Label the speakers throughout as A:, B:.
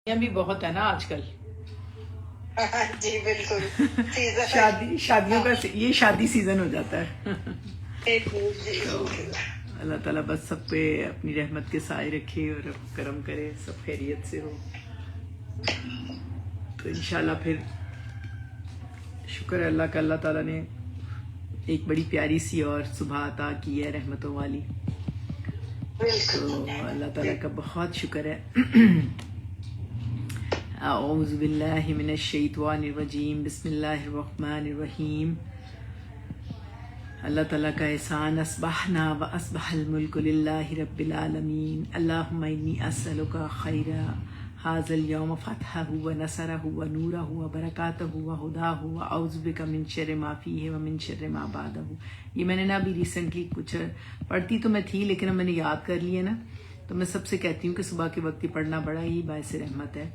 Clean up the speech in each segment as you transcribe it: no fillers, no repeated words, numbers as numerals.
A: یہ بھی بہت ہے نا آج کل.
B: جی بالکل
A: شادیوں کا یہ شادی سیزن ہو جاتا ہے. تو اللہ تعالیٰ بس سب پہ اپنی رحمت کے سائے رکھے اور کرم کرے، سب خیریت سے ہو. تو انشاءاللہ پھر شکر ہے اللہ کا، اللہ تعالیٰ نے ایک بڑی پیاری سی اور صبح عطا کی ہے رحمتوں والی. تو اللہ تعالیٰ کا بہت شکر ہے. اعوذ باللہ من الشیطان الرجیم، بسم اللہ الرحمن الرحیم. اللہ تعالیٰ کا احسان، اصبحنا و اصبح الملک للہ رب العالمین. اللہم انی اسألک خیر ھذا اليوم فتحہ و نصرہ و نورہ و برکاتہ و ہداہ و اعوذ بک من شر ما فیہ و من شر ما بعدہ. یہ میں نے نا ابھی ریسنٹلی کچھ پڑھتی تو میں تھی، لیکن اب میں نے یاد کر لی ہے نا، تو میں سب سے کہتی ہوں کہ صبح کے وقت یہ پڑھنا بڑا ہی باعث رحمت ہے.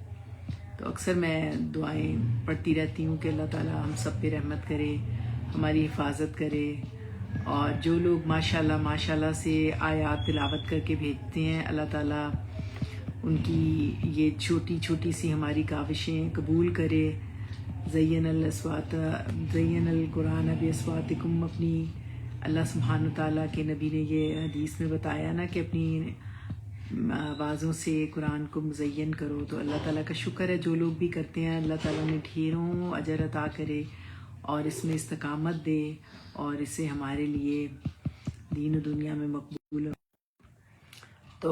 A: تو اکثر میں دعائیں پڑھتی رہتی ہوں کہ اللہ تعالیٰ ہم سب پہ رحمت کرے، ہماری حفاظت کرے. اور جو لوگ ماشاءاللہ سے آیات تلاوت کر کے بھیجتے ہیں، اللہ تعالیٰ ان کی یہ چھوٹی چھوٹی سی ہماری کاوشیں قبول کرے. زین القرآن باصواتکم، اپنی اللہ سبحانہ وتعالیٰ کے نبی نے یہ حدیث میں بتایا نا کہ اپنی آوازوں سے قرآن کو مزین کرو. تو اللہ تعالیٰ کا شکر ہے جو لوگ بھی کرتے ہیں، اللہ تعالیٰ نے ڈھیروں اجر عطا کرے اور اس میں استقامت دے اور اسے ہمارے لیے دین و دنیا میں مقبول ہو. تو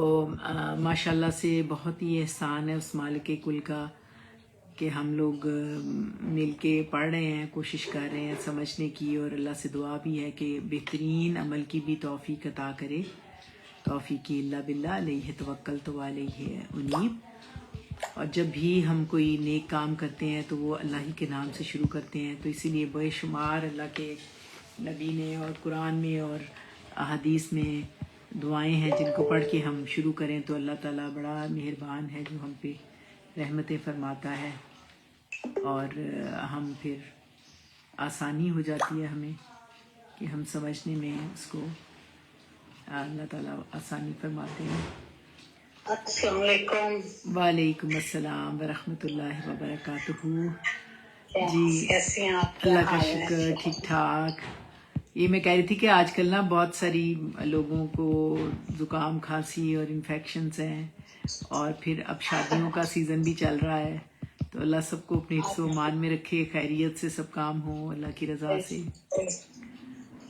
A: ماشاءاللہ سے بہت ہی احسان ہے اس مالک کل کا کہ ہم لوگ مل کے پڑھ رہے ہیں، کوشش کر رہے ہیں سمجھنے کی، اور اللہ سے دعا بھی ہے کہ بہترین عمل کی بھی توفیق عطا کرے. توفیقی اللہ باللہ، علیہ توکلت و علیہ انیب. اور جب بھی ہم کوئی نیک کام کرتے ہیں تو وہ اللہ ہی کے نام سے شروع کرتے ہیں. تو اسی لیے بے شمار اللہ کے نبی نے اور قرآن میں اور احادیث میں دعائیں ہیں جن کو پڑھ کے ہم شروع کریں تو اللہ تعالیٰ بڑا مہربان ہے جو ہم پہ رحمتیں فرماتا ہے، اور ہم پھر آسانی ہو جاتی ہے ہمیں کہ ہم سمجھنے میں اس کو اللہ تعالیٰ آسانی فرماتے ہیں.
B: السلام علیکم.
A: وعلیکم السلام ورحمۃ اللہ وبرکاتہ. جی
B: کیسی ہیں آپ؟
A: اللہ کا شکر، ٹھیک ٹھاک. یہ میں کہہ رہی تھی کہ آج کل نا بہت ساری لوگوں کو زکام کھانسی اور انفیکشنز ہیں، اور پھر اب شادیوں کا سیزن بھی چل رہا ہے. تو اللہ سب کو اپنے حفظ و امان میں رکھے، خیریت سے سب کام ہو اللہ کی رضا سے.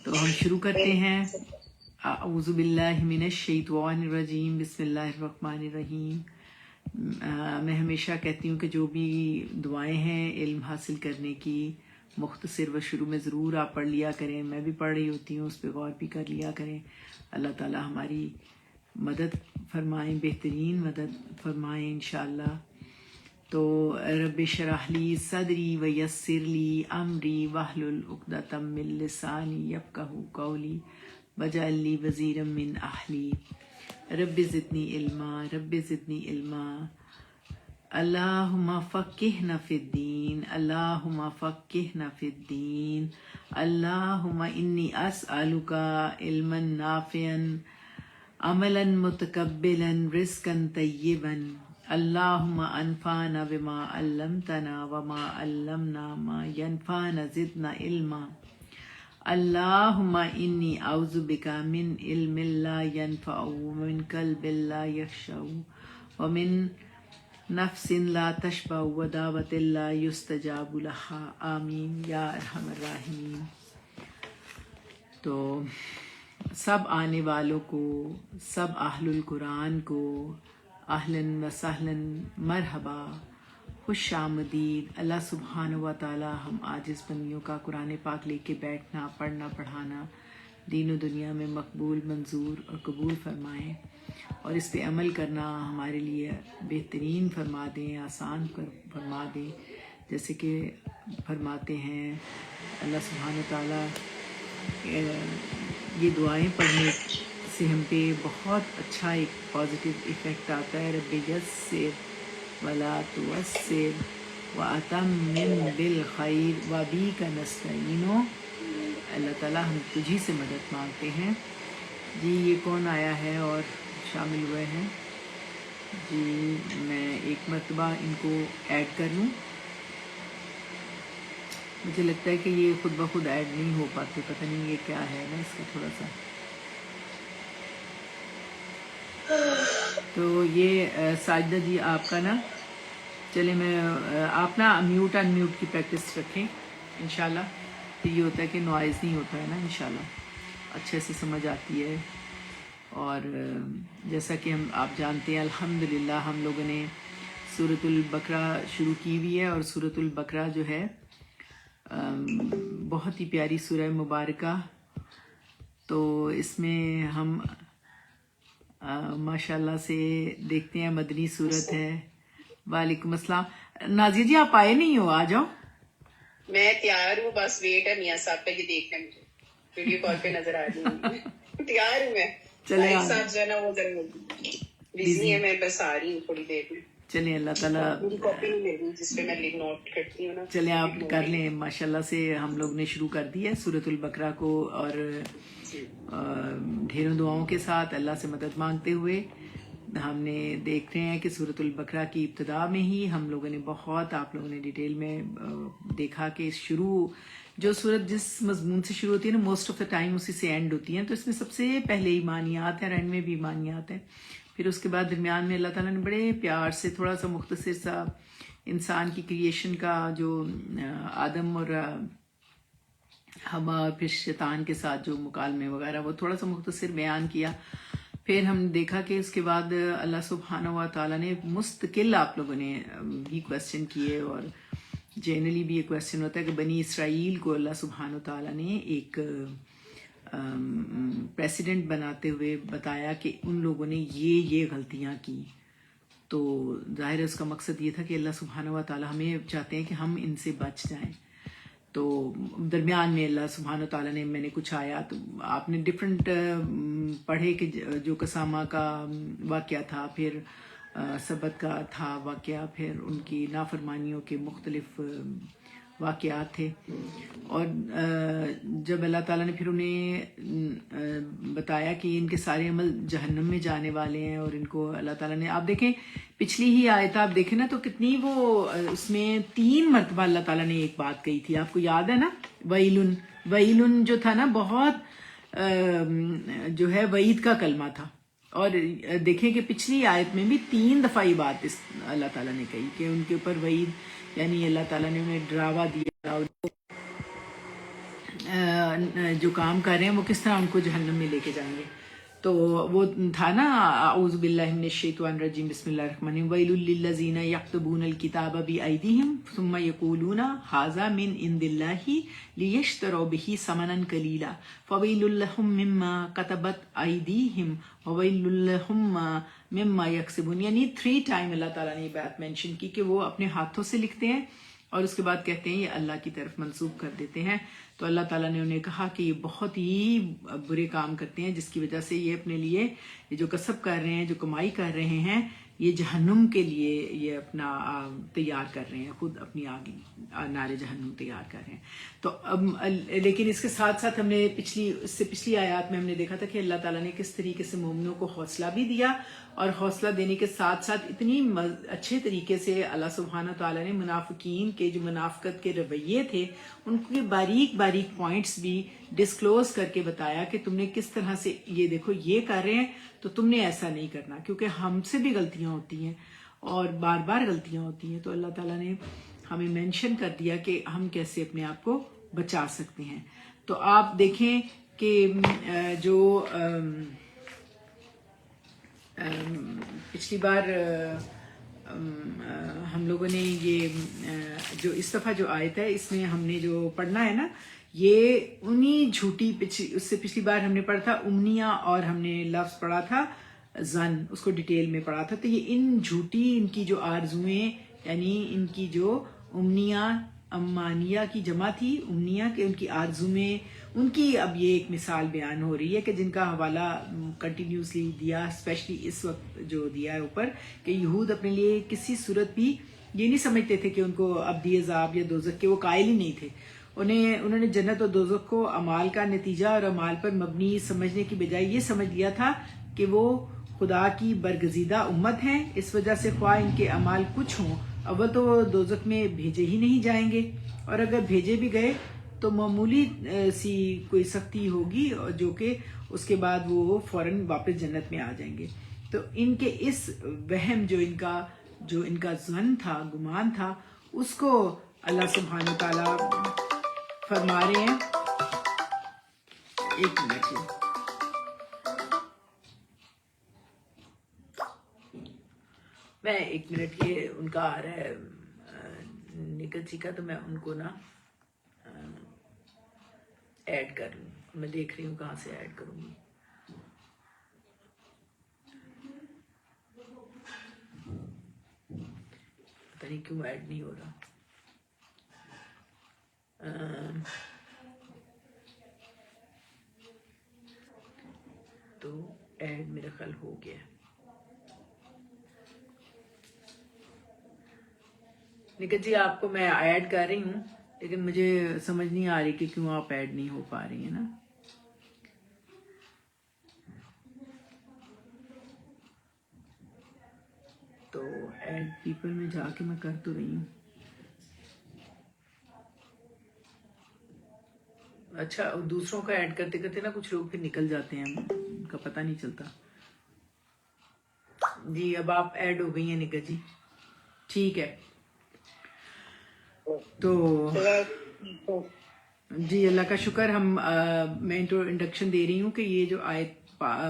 A: تو ہم شروع کرتے ہیں. اعوذ باللہ من الشیطان الرجیم، بسم اللہ الرحمن الرحیم. میں ہمیشہ کہتی ہوں کہ جو بھی دعائیں ہیں علم حاصل کرنے کی، مختصر و شروع میں ضرور آپ پڑھ لیا کریں. میں بھی پڑھ رہی ہوتی ہوں، اس پہ غور بھی کر لیا کریں. اللہ تعالیٰ ہماری مدد فرمائیں، بہترین مدد فرمائیں انشاءاللہ. تو رب اشرح لی صدری ویسر لی امری واحلل عقدۃ من لسانی یفقہوا قولی واجعل لی وزیرا من اہلی. رب زدنی علما، رب زدنی علما. اللہم فقہنا فی الدین، اللہم فقہنا فی الدین. اللہم انی اسألک علما نافعا، عملا متقبلا، رزقا طیبا. اللہم انفعنا بما علمتنا وما علمنا ما ینفعنا زدنا علما. اللہم انی اعوذ بک من علم لا ینفع ومن قلب لا یخشع ومن نفس لا تشبع ودعوت لا یستجاب لها. آمین یا ارحم الراحمین. تو سب آنے والوں کو، سب اہل القرآن کو اہلاً و سہلاً، مرحبا، خوش آمدید. اللہ سبحانہ و تعالیٰ ہم عاجز بندیوں کا قرآن پاک لے کے بیٹھنا، پڑھنا، پڑھانا دین و دنیا میں مقبول، منظور اور قبول فرمائیں، اور اس پہ عمل کرنا ہمارے لیے بہترین فرما دیں، آسان فرما دیں. جیسے کہ فرماتے ہیں اللہ سبحانہ و تعالیٰ، یہ دعائیں پڑھنے سے ہم پہ بہت اچھا ایک پازیٹیو ایفیکٹ آتا ہے. رب یسر ولا تعسر واتمم بالخیر وبک نستعین. اللہ تعالیٰ ہم تجھی سے مدد مانگتے ہیں. جی یہ کون آیا ہے اور شامل ہوئے ہیں؟ جی میں ایک مرتبہ ان کو ایڈ کر لوں. مجھے لگتا ہے کہ یہ خود بخود ایڈ نہیں ہو پاتے، پتہ نہیں یہ کیا ہے نا اس کا تھوڑا سا. تو یہ ساجدہ جی آپ کا نا، چلے میں آپ نا میوٹ ان میوٹ کی پریکٹس رکھیں انشاءاللہ. تو یہ ہوتا ہے کہ نوائز نہیں ہوتا ہے نا، انشاءاللہ اچھے سے سمجھ آتی ہے. اور جیسا کہ آپ جانتے ہیں الحمدللہ ہم لوگوں نے سورۃ البقرہ شروع کی ہوئی ہے، اور سورۃ البقرہ جو ہے بہت ہی پیاری سورہ مبارکہ. تو اس میں ہم ماشاءاللہ سے دیکھتے ہیں مدنی صورت ہے. وعلیکم السلام. نازیہ جی آپ آئے نہیں ہو، آ جاؤ.
B: میں تیار ہوں، بس ویٹ ہے میاں صاحب پہ کہ دیکھنا مجھے ویڈیو کال پہ نظر آ جائیں. تیار ہوں میں.
A: چلے
B: طاہر
A: آ
B: صاحب جو ہے نا وہ بزی ہے، میں بس آ رہی ہوں تھوڑی دیر میں.
A: چلیں اللہ تعالیٰ
B: میری کاپی نہیں مل رہی جس پہ میں نوٹ کرتی ہوں نا.
A: چلیں آپ کر لیں. ماشاءاللہ سے ہم لوگ نے شروع کر دی ہے سورۃ البقرہ کو، اور ڈھیروں دعاؤں کے ساتھ اللہ سے مدد مانگتے ہوئے ہم نے دیکھ رہے ہیں کہ سورۃ البقرہ کی ابتدا میں ہی ہم لوگوں نے بہت، آپ لوگوں نے ڈیٹیل میں دیکھا کہ شروع جو سورت جس مضمون سے شروع ہوتی ہے نا موسٹ آف دا ٹائم اسی سے اینڈ ہوتی ہیں. تو اس میں سب سے پہلے ایمانیات ہیں اور اینڈ میں بھی ایمانیات ہیں. پھر اس کے بعد درمیان میں اللہ تعالیٰ نے بڑے پیار سے تھوڑا سا مختصر سا انسان کی کریشن کا، جو آدم اور ہوا اور پھر شیطان کے ساتھ جو مکالمے وغیرہ، وہ تھوڑا سا مختصر بیان کیا. پھر ہم نے دیکھا کہ اس کے بعد اللہ سبحانہ و تعالیٰ نے مستقل آپ لوگوں نے بھی کویسچن کیے، اور جنرلی بھی یہ کویسچن ہوتا ہے کہ بنی اسرائیل کو اللہ سبحانہ و تعالیٰ نے ایک پریسیڈنٹ بناتے ہوئے بتایا کہ ان لوگوں نے یہ غلطیاں کی. تو ظاہر ہے اس کا مقصد یہ تھا کہ اللہ سبحانہ و تعالیٰ ہمیں چاہتے ہیں کہ ہم ان سے بچ جائیں. تو درمیان میں اللہ سبحانہ و تعالیٰ نے، میں نے کچھ آیات آپ نے ڈفرینٹ پڑھے کہ جو قسامہ کا واقعہ تھا، پھر سبت کا تھا واقعہ، پھر ان کی نافرمانیوں کے مختلف واقعات تھے. اور جب اللہ تعالیٰ نے پھر انہیں بتایا کہ ان کے سارے عمل جہنم میں جانے والے ہیں، اور ان کو اللہ تعالیٰ نے، آپ دیکھیں پچھلی ہی آیت آپ دیکھیں نا تو کتنی وہ اس میں 3 مرتبہ اللہ تعالیٰ نے ایک بات کہی تھی، آپ کو یاد ہے نا. ویلن، ویلن جو تھا نا بہت جو ہے وعید کا کلمہ تھا. اور دیکھیں کہ پچھلی آیت میں بھی 3 دفعہ یہ بات اللہ تعالیٰ نے کہی کہ ان کے اوپر وعید، یعنی اللہ تعالیٰ نے انہیں ڈراوا دیا، اور جو کام کر رہے ہیں وہ کس طرح ان کو جہنم میں لے کے جائیں گے. تو وہ تھا نا اعوذ باللہ من الشیطان الرجیم بسم اللہ الرحمن الرحیم ویل للذین یکتبون الکتاب بایدیہم ثم یقولون ھذا من عند اللہ لیشتروا بہ ثمنا قلیلا فویل لہم مما کتبت ایدیہم وویل لہم مما یکسبون. یعنی 3 ٹائم اللہ تعالیٰ نے یہ بات مینشن کی کہ وہ اپنے ہاتھوں سے لکھتے ہیں اور اس کے بعد کہتے ہیں یہ اللہ کی طرف منسوب کر دیتے ہیں. تو اللہ تعالیٰ نے انہیں کہا کہ یہ بہت ہی برے کام کرتے ہیں، جس کی وجہ سے یہ اپنے لیے یہ جو کسب کر رہے ہیں، جو کمائی کر رہے ہیں، یہ جہنم کے لیے یہ اپنا تیار کر رہے ہیں، خود اپنی آگ نار جہنم تیار کر رہے ہیں. تو اب لیکن اس کے ساتھ ساتھ ہم نے اس سے پچھلی آیات میں ہم نے دیکھا تھا کہ اللہ تعالیٰ نے کس طریقے سے مومنوں کو حوصلہ بھی دیا، اور حوصلہ دینے کے ساتھ ساتھ اتنی اچھے طریقے سے اللہ سبحانہ تعالیٰ نے منافقین کے جو منافقت کے رویے تھے ان کے باریک باریک پوائنٹس بھی ڈسکلوز کر کے بتایا کہ تم نے کس طرح سے یہ دیکھو یہ کر رہے ہیں تو تم نے ایسا نہیں کرنا، کیونکہ ہم سے بھی غلطیاں ہوتی ہیں اور بار بار غلطیاں ہوتی ہیں. تو اللہ تعالیٰ نے ہمیں مینشن کر دیا کہ ہم کیسے اپنے آپ کو بچا سکتے ہیں. تو آپ دیکھیں کہ جو پچھلی بار ہم لوگوں نے یہ جو اس دفعہ جو آیت ہے اس میں ہم نے جو پڑھنا ہے نا، یہ انہی جھوٹی اس سے پچھلی بار ہم نے پڑھا تھا امنیہ، اور ہم نے لفظ پڑھا تھا زن، اس کو ڈیٹیل میں پڑھا تھا. تو یہ ان جھوٹی ان کی جو آرزویں، یعنی ان کی جو امنیہ امانیہ کی جمع تھی، امنیہ کہ ان کی آرزویں، ان کی اب یہ ایک مثال بیان ہو رہی ہے کہ جن کا حوالہ کنٹینیوسلی دیا، اسپیشلی اس وقت جو دیا ہے اوپر، کہ یہود اپنے لیے کسی صورت بھی یہ نہیں سمجھتے تھے کہ ان کو ابدی عذاب یا دوزخ کے وہ قائل ہی نہیں تھے. انہوں نے جنت اور دوزخ کو اعمال کا نتیجہ اور اعمال پر مبنی سمجھنے کی بجائے یہ سمجھ لیا تھا کہ وہ خدا کی برگزیدہ امت ہیں، اس وجہ سے خواہ ان کے اعمال کچھ ہوں اول تو وہ دوزخ میں بھیجے ہی نہیں جائیں گے، اور اگر بھیجے بھی گئے تو معمولی سی کوئی سختی ہوگی جو کہ اس کے بعد وہ فوراً واپس جنت میں آ جائیں گے۔ تو ان کے اس وہم جو ان کا ظن تھا، گمان تھا، اس کو اللہ سبحانہ تعالیٰ فرما رہے ہیں، ایک منٹ میں ایک منٹ یہ ان کا آ رہا ہے نکت جی کا، تو میں ان کو نا ایڈ کر لوں، میں دیکھ رہی ہوں کہاں سے ایڈ کروں گی۔ پتہ نہیں کیوں ایڈ نہیں ہو رہا۔ تو ایڈ میرا خیال ہو گیا۔ نکت جی آپ کو میں ایڈ کر رہی ہوں، لیکن مجھے سمجھ نہیں آ رہی کہ کیوں آپ ایڈ نہیں ہو پا رہی ہیں نا۔ تو ایڈ پیپل میں جا کے میں کر تو رہی ہوں۔ اچھا، دوسروں کا ایڈ کرتے کرتے نا کچھ لوگ پھر نکل جاتے ہیں، ان کا پتہ نہیں چلتا۔ جی اب آپ ایڈ ہو گئی ہیں نکت جی، ٹھیک ہے۔ تو جی اللہ کا شکر، میں انٹروڈکشن دے رہی ہوں کہ یہ جو آیت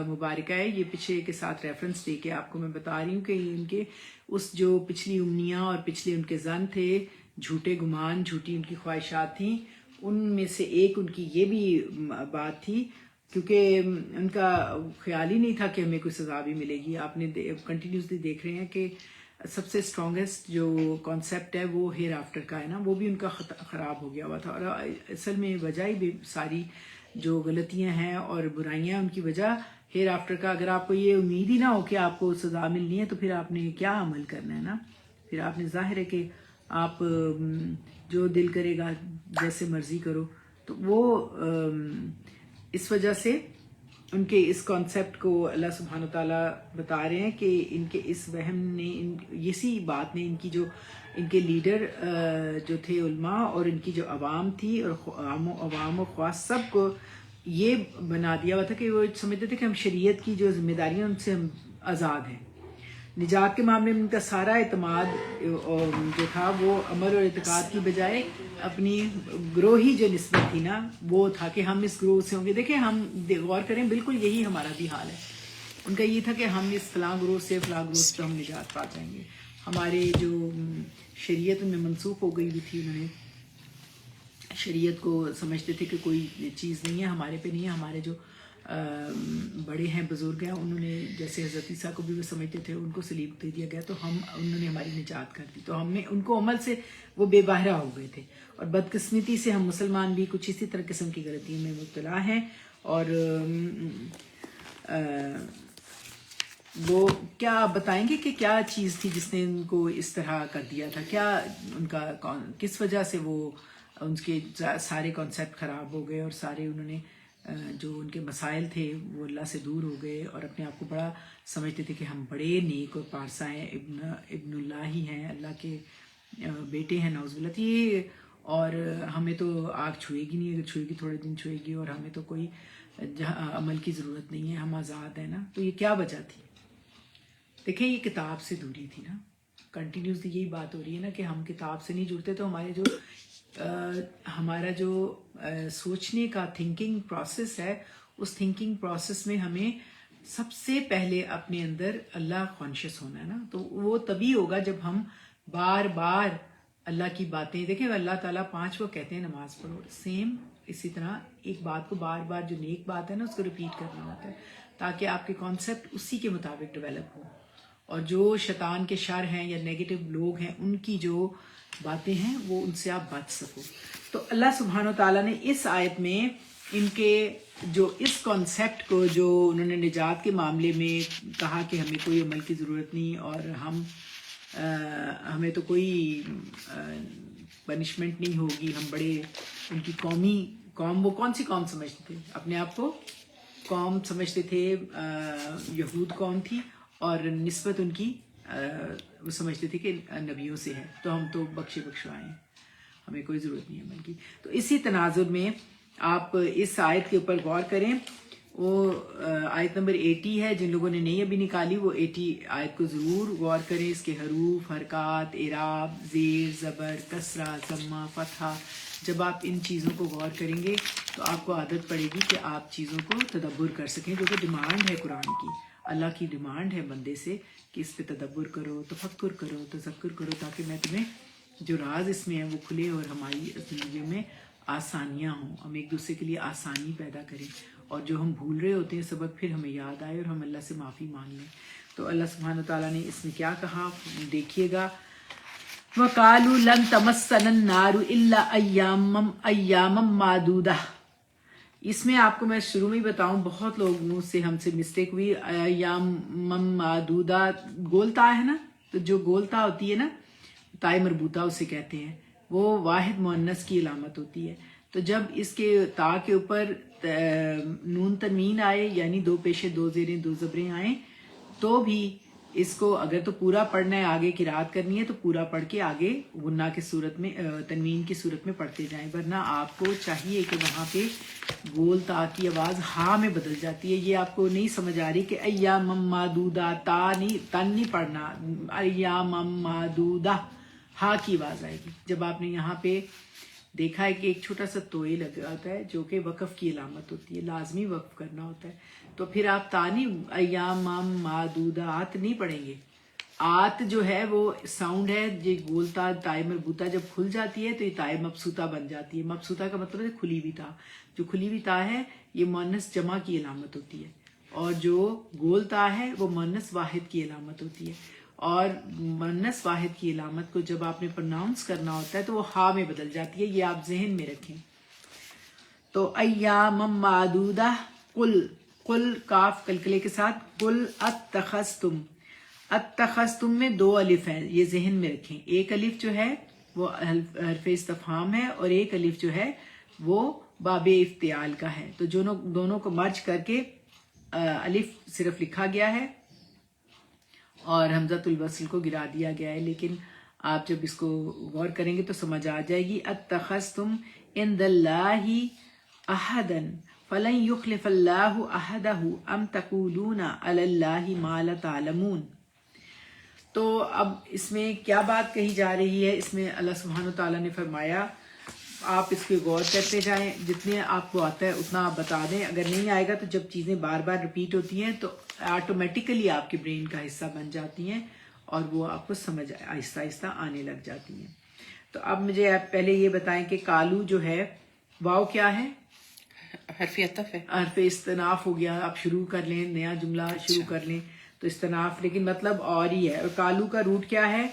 A: مبارکہ ہے یہ پیچھے کے ساتھ ریفرنس دے کے آپ کو میں بتا رہی ہوں کہ ان کے اس جو پچھلی امنیاں اور پچھلے ان کے ظن تھے، جھوٹے گمان، جھوٹی ان کی خواہشات تھیں، ان میں سے ایک ان کی یہ بھی بات تھی، کیونکہ ان کا خیال ہی نہیں تھا کہ ہمیں کوئی سزا بھی ملے گی۔ آپ نے کنٹینیوسلی دیکھ رہے ہیں کہ سب سے اسٹرانگسٹ جو کانسیپٹ ہے وہ ہیر آفٹر کا ہے نا، وہ بھی ان کا خراب ہو گیا ہوا تھا، اور اصل میں وجہ ہی بھی ساری جو غلطیاں ہیں اور برائیاں ان کی وجہ ہیر آفٹر کا۔ اگر آپ کو یہ امید ہی نہ ہو کہ آپ کو سزا ملنی ہے تو پھر آپ نے کیا عمل کرنا ہے نا، پھر آپ نے ظاہر ہے کہ آپ جو دل کرے گا جیسے مرضی کرو۔ تو وہ اس وجہ سے ان کے اس کانسیپٹ کو اللہ سبحانہ تعالیٰ بتا رہے ہیں کہ ان کے اس وہم نے، اسی بات نے ان کے لیڈر جو تھے علماء اور ان کی جو عوام تھی اور عوام و خواص سب کو یہ بنا دیا ہوا تھا کہ وہ سمجھتے تھے کہ ہم شریعت کی جو ذمہ داریاں ان سے ہم آزاد ہیں۔ نجات کے معاملے میں ان کا سارا اعتماد جو تھا وہ عمل اور اعتقاد کی بجائے اپنی گروہی جو نسبت تھی نا وہ تھا کہ ہم اس گروہ سے ہوں گے۔ دیکھیں ہم غور کریں، بالکل یہی ہمارا بھی حال ہے۔ ان کا یہ تھا کہ ہم اس فلاں گروہ سے فلاں گروہ سے ہم نجات پا جائیں گے۔ ہمارے جو شریعت ان میں منسوخ ہو گئی ہوئی تھی، انہوں نے شریعت کو سمجھتے تھے کہ کوئی چیز نہیں ہے، ہمارے پہ نہیں ہے۔ ہمارے جو بڑے ہیں، بزرگ ہیں، انہوں نے جیسے حضرت عیسیٰ کو بھی وہ سمجھتے تھے، ان کو صلیب دے دیا گیا تو انہوں نے ہماری نجات کر دی، تو ہم نے ان کو عمل سے وہ بے بہرہ ہو گئے تھے۔ اور بدقسمتی سے ہم مسلمان بھی کچھ اسی طرح قسم کی غلطیوں میں مبتلا ہیں۔ اور وہ کیا آپ بتائیں گے کہ کیا چیز تھی جس نے ان کو اس طرح کر دیا تھا؟ کیا ان کا کس وجہ سے وہ ان کے سارے کانسیپٹ خراب ہو گئے اور سارے انہوں نے جو ان کے مسائل تھے وہ اللہ سے دور ہو گئے اور اپنے آپ کو بڑا سمجھتے تھے کہ ہم بڑے نیک اور پارسا ہیں، ابن اللہ ہی ہیں، اللہ کے بیٹے ہیں، نعوذ باللہ یہ، اور ہمیں تو آگ چھوئے گی نہیں، اگر چھوئے گی تھوڑے دن چھوئے گی، اور ہمیں تو کوئی عمل کی ضرورت نہیں ہے، ہم آزاد ہیں نا۔ تو یہ کیا وجہ تھی؟ دیکھیں یہ کتاب سے دوری تھی نا، کنٹینیوسلی یہی بات ہو رہی ہے نا کہ ہم کتاب سے نہیں جڑتے تو ہمارا جو سوچنے کا تھنکنگ پروسیس ہے، اس تھنکنگ پروسیس میں ہمیں سب سے پہلے اپنے اندر اللہ کانشیس ہونا ہے نا۔ تو وہ تبھی ہوگا جب ہم بار بار اللہ کی باتیں دیکھیں۔ اللہ تعالیٰ 5 وہ کہتے ہیں نماز پڑھو، سیم اسی طرح ایک بات کو بار بار جو نیک بات ہے نا اس کو ریپیٹ کرنا ہوتا ہے تاکہ آپ کے کانسیپٹ اسی کے مطابق ڈیولپ ہو، اور جو شیطان کے شر ہیں یا نیگیٹو لوگ ہیں ان کی جو باتیں ہیں وہ ان سے آپ بچ سکو۔ تو اللہ سبحانہ تعالیٰ نے اس آیت میں ان کے جو اس کانسیپٹ کو جو انہوں نے نجات کے معاملے میں کہا کہ ہمیں کوئی عمل کی ضرورت نہیں اور ہمیں تو کوئی پنشمنٹ نہیں ہوگی، ہم بڑے ان کی قوم وہ کون سی قوم سمجھتے تھے اپنے آپ کو؟ قوم سمجھتے تھے یہود قوم تھی اور نسبت ان کی وہ سمجھتے تھے کہ نبیوں سے ہے، تو ہم تو بخشوائے ہیں، ہمیں کوئی ضرورت نہیں عمل کی. تو اسی تناظر میں آپ اس آیت کے اوپر غور کریں. وہ آیت نمبر 80 ہے، جن لوگوں نے نہیں ابھی نکالی وہ 80 آیت کو ضرور غور کریں. اس کے حروف، حرکات، اعراب، زیر، زبر، کسرہ، ضمہ، فتحہ، جب آپ ان چیزوں کو غور کریں گے تو آپ کو عادت پڑے گی کہ آپ چیزوں کو تدبر کر سکیں، جو کہ ڈیمانڈ ہے قرآن کی. اللہ کی ڈیمانڈ ہے بندے سے کہ اس پہ تدبر کرو، تفکر کرو، تذکر کرو، تاکہ میں تمہیں جو راز اس میں ہے وہ کھلے اور ہماری زندگی میں آسانیاں ہوں، ہم ایک دوسرے کے لیے آسانی پیدا کریں، اور جو ہم بھول رہے ہوتے ہیں سبق پھر ہمیں یاد آئے اور ہم اللہ سے معافی مانگ لیں. تو اللہ سبحانہ تعالیٰ نے اس میں کیا کہا دیکھیے گا. وَقَالُوا لَن تَمَسَّنَا النَّارُ إِلَّا أَيَّامًا مَّعْدُودَةً. اس میں آپ کو میں شروع میں ہی بتاؤں، بہت لوگوں سے ہم سے مسٹیک ہوئی. ایام معدودہ گول تا ہے نا، تو جو گول تا ہوتی ہے نا، تائے مربوطہ اسے کہتے ہیں، وہ واحد مؤنث کی علامت ہوتی ہے. تو جب اس کے تا کے اوپر نون تنوین آئے، یعنی 2 پیشے 2 زیریں 2 زبریں آئیں، تو بھی اس کو اگر تو پورا پڑھنا ہے، آگے قرات کرنی ہے تو پورا پڑھ کے آگے غنہ کی صورت میں، تنوین کی صورت میں پڑھتے جائیں، ورنہ آپ کو چاہیے کہ وہاں پہ گول تا کی آواز ہا میں بدل جاتی ہے. یہ آپ کو نہیں سمجھ آ رہی کہ ایام معدودہ، تا نہیں، تن نہیں پڑھنا، ایام معدودہ ہا کی آواز آئے گی. جب آپ نے یہاں پہ دیکھا ہے کہ ایک چھوٹا سا توئے لگا ہوتا ہے جو کہ وقف کی علامت ہوتی ہے، لازمی وقف کرنا ہوتا ہے، تو پھر آپ تا نہیں ایام معدودات نہیں پڑھیں گے. آت جو ہے وہ ساؤنڈ ہے، یہ گولتا تائے مربوطہ جب کھل جاتی ہے تو یہ تائے مبسوطہ بن جاتی ہے. مبسوطہ کا مطلب ہے کھلی ہوئی تا. جو کھلی ہوئی تا ہے یہ مؤنث جمع کی علامت ہوتی ہے، اور جو گول تا ہے وہ مؤنث واحد کی علامت ہوتی ہے. اور مؤنث واحد کی علامت کو جب آپ نے پروناؤنس کرنا ہوتا ہے تو وہ ہا میں بدل جاتی ہے، یہ آپ ذہن میں رکھیں. تو ایام معدودہ، قل کاف کلکلے کے ساتھ، قل اتخذتم. اتخذتم میں 2 الف ہیں، یہ ذہن میں رکھیں. ایک الف جو ہے وہ حرف استفہام ہے، اور ایک الف جو ہے وہ باب افتعال کا ہے. تو دونوں کو مرج کر کے الف صرف لکھا گیا ہے اور حمزۃ الوصل کو گرا دیا گیا ہے. لیکن آپ جب اس کو غور کریں گے تو سمجھ آ جائے گی. اتخذتم عند اللہ احدا فلن یخلف اللہ عہدہ ام تقولون علی اللہ ما لا تعلمون. تو اب اس میں کیا بات کہی جا رہی ہے؟ اس میں اللہ سبحانہ تعالیٰ نے فرمایا آپ اس پہ غور کرتے جائیں، جتنے آپ کو آتا ہے اتنا آپ بتا دیں. اگر نہیں آئے گا تو جب چیزیں بار بار ریپیٹ ہوتی ہیں تو آٹومیٹیکلی آپ کے برین کا حصہ بن جاتی ہیں اور وہ آپ کو سمجھ آہستہ آہستہ آنے لگ جاتی ہیں. تو اب مجھے آپ پہلے یہ بتائیں کہ کالو جو ہے واو کیا ہے؟
C: حرف عطف ہے،
A: حرف استناف ہو گیا. آپ شروع کر لیں، نیا جملہ شروع کر لیں تو استناف، لیکن مطلب اور ہی ہے. اور کالو کا روٹ کیا ہے؟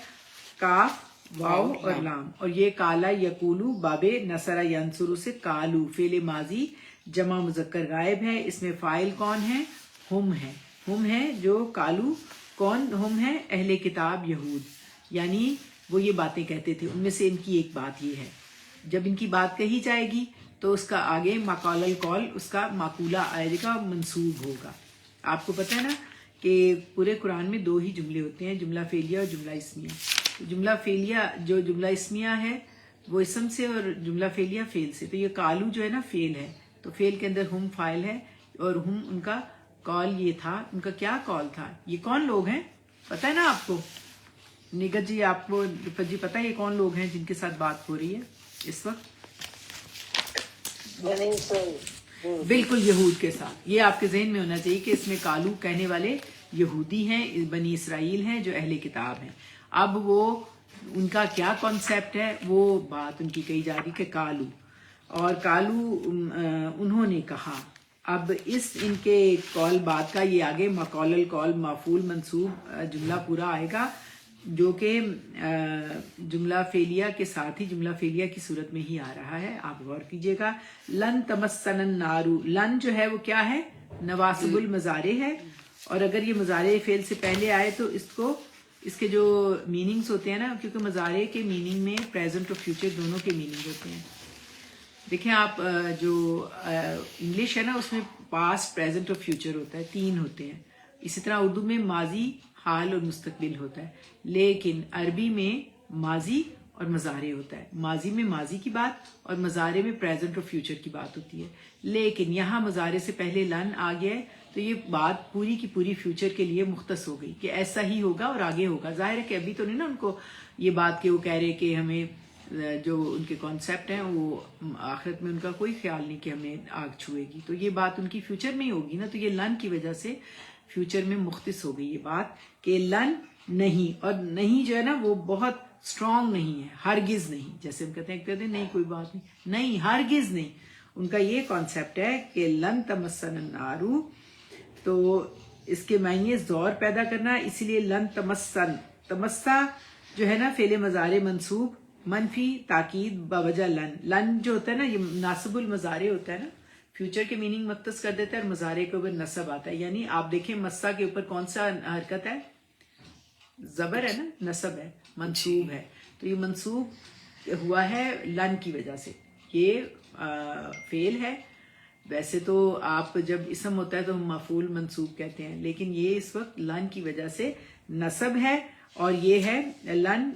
A: کاف، واو اور لام. اور یہ کالا یقولو باب نصر ینصر سے کالو فعل ماضی جمع مذکر غائب ہے. اس میں فاعل کون ہے؟ ہم ہے. ہم ہے جو کالو کون ہم ہے؟ اہل کتاب یہود، یعنی وہ یہ باتیں کہتے تھے. ان میں سے ان کی ایک بات یہ ہے، جب ان کی بات کہی جائے گی تو اس کا آگے مقال القول، اس کا معقولہ آئے گا، منصوب ہوگا. آپ کو پتہ ہے نا کہ پورے قرآن میں 2 ہی جملے ہوتے ہیں، جملہ فعلیہ اور جملہ اسمیہ. جملہ فعلیہ جو جملہ اسمیہ ہے وہ اسم سے، اور جملہ فعلیہ فعل سے. تو یہ کالو جو ہے نا فعل ہے، تو فعل کے اندر ہم فاعل ہے، اور ہم ان کا قول یہ تھا. ان کا کیا قول تھا؟ یہ کون لوگ ہیں پتہ ہے نا آپ کو؟ نگت جی آپ کو جی پتہ ہے یہ کون لوگ ہیں جن کے ساتھ بات ہو رہی ہے اس وقت؟ بالکل یہود کے ساتھ. یہ آپ کے ذہن میں ہونا چاہیے کہ اس میں کالو کہنے والے یہودی ہیں، بنی اسرائیل ہیں جو اہل کتاب ہیں. اب وہ ان کا کیا کانسیپٹ ہے، وہ بات ان کی کہی جا رہی کہ کالو، اور کالو انہوں نے کہا. اب اس ان کے قول بات کا یہ آگے مقول القول مفعول منصوب جملہ پورا آئے گا، جو کہ جملہ فعلیہ کے ساتھ ہی جملہ فعلیہ کی صورت میں ہی آ رہا ہے. آپ غور کیجئے گا. لن تمسن النار، لن جو ہے وہ کیا ہے؟ نواسب المضارع ہے. اور اگر یہ مضارع فعل سے پہلے آئے تو اس کے جو میننگز ہوتے ہیں نا، کیونکہ مضارع کے میننگ میں پریزنٹ اور فیوچر دونوں کے میننگ ہوتے ہیں. دیکھیں آپ جو انگلش ہے نا اس میں پاسٹ پریزنٹ اور فیوچر ہوتا ہے, 3 ہوتے ہیں. اسی طرح اردو میں ماضی, حال اور مستقبل ہوتا ہے, لیکن عربی میں ماضی اور مضارع ہوتا ہے. ماضی میں ماضی کی بات اور مضارع میں پریزنٹ اور فیوچر کی بات ہوتی ہے. لیکن یہاں مضارع سے پہلے لن آ گیا ہے تو یہ بات پوری کی پوری فیوچر کے لیے مختص ہو گئی کہ ایسا ہی ہوگا اور آگے ہوگا. ظاہر ہے کہ ابھی تو نہیں نا ان کو یہ بات کہ وہ کہہ رہے کہ ہمیں جو ان کے کانسیپٹ ہیں وہ آخرت میں ان کا کوئی خیال نہیں کہ ہمیں آگ چھوئے گی, تو یہ بات ان کی فیوچر میں ہی ہوگی نا. تو یہ لن کی وجہ سے فیوچر میں مختص ہو گئی یہ بات کہ لن نہیں, اور نہیں جو ہے نا وہ بہت اسٹرانگ نہیں ہے, ہرگز نہیں. جیسے ہم کہتے ہیں نہیں کوئی بات نہیں, ہرگز نہیں. ان کا یہ کانسیپٹ ہے کہ لن تمسن النار, تو اس کے معنی زور پیدا کرنا, اسی لیے لن تمسن, تمسا جو ہے نا فعل مضارع منصوب منفی تاکید بوجہ لن. لن جو ہوتا ہے نا یہ ناصب المضارع ہوتا ہے نا, فیوچر کے میننگ مختص کر دیتا ہے اور مضارع کے اوپر نصب آتا ہے. یعنی آپ دیکھیں مسا کے اوپر کون سا حرکت ہے, زبر ہے نا, نصب ہے, منصوب ہے. تو یہ منصوب ہوا ہے لن کی وجہ سے. یہ فعل ہے. ویسے تو آپ جب اسم ہوتا ہے تو ہم مفعول منصوب کہتے ہیں, لیکن یہ اس وقت لن کی وجہ سے نصب ہے. اور یہ ہے لن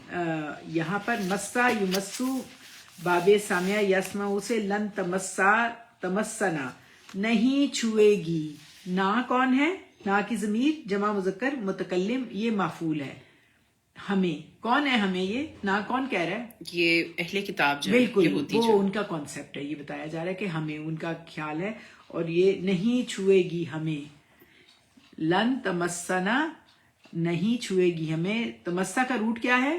A: یہاں پر مسا یمسو باب سامعہ یسمع سے لن تمسا تمسنا, نہیں چھوئے گی. نا کون ہے, نا کی ضمیر جمع مذکر متکلم, یہ مفعول ہے. ہمیں کون ہے, ہمیں یہ نا کون کہہ رہا ہے,
C: یہ اہل کتاب جو ہے,
A: بالکل
C: یہودی
A: وہ
C: جو
A: ان کا کانسیپٹ ہے. یہ بتایا جا رہا ہے کہ ہمیں, ان کا خیال ہے. اور یہ نہیں چھوئے گی ہمیں, لن تمسنا نہیں چھوئے گی ہمیں. تمسا کا روٹ کیا ہے,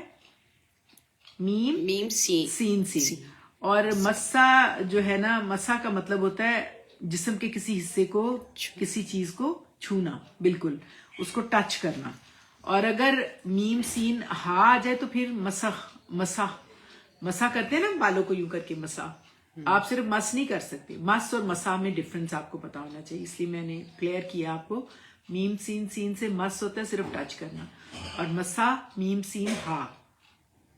C: میم
A: سین. اور مسا جو ہے نا, مسا کا مطلب ہوتا ہے جسم کے کسی حصے کو, کسی چیز کو چھونا, بالکل اس کو ٹچ کرنا. اور اگر میم سین ہا آ جائے تو پھر مسا کرتے ہیں نا بالوں کو یوں کر کے مسا. آپ صرف مس نہیں کر سکتے, مس اور مسا میں ڈفرنس آپ کو پتا ہونا چاہیے, اس لیے میں نے کلیئر کیا آپ کو. میم سین سے مس ہوتا ہے صرف ٹچ کرنا, اور مسا میم سین ہا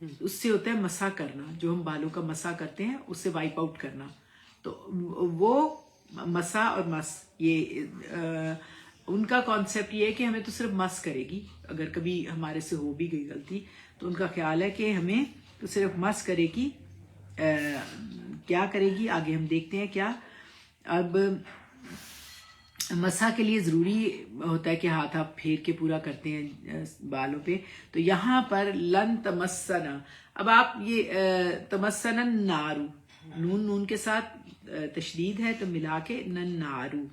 A: اس سے ہوتا ہے مسا کرنا. جو ہم بالوں کا مسا کرتے ہیں اس سے وائپ آؤٹ کرنا. تو وہ مسا اور مس, یہ ان کا کانسیپٹ یہ ہے کہ ہمیں تو صرف مس کرے گی. اگر کبھی ہمارے سے ہو بھی گئی غلطی تو ان کا خیال ہے کہ ہمیں تو صرف مس کرے گی. کیا کرے گی آگے ہم دیکھتے ہیں کیا. اب مسا کے لیے ضروری ہوتا ہے کہ ہاتھ آپ پھیر کے پورا کرتے ہیں بالوں پہ. تو یہاں پر لن تمسنا, اب آپ یہ تمسنا نارو, نون کے ساتھ تشدید ہے تو ملا کے نن نارو.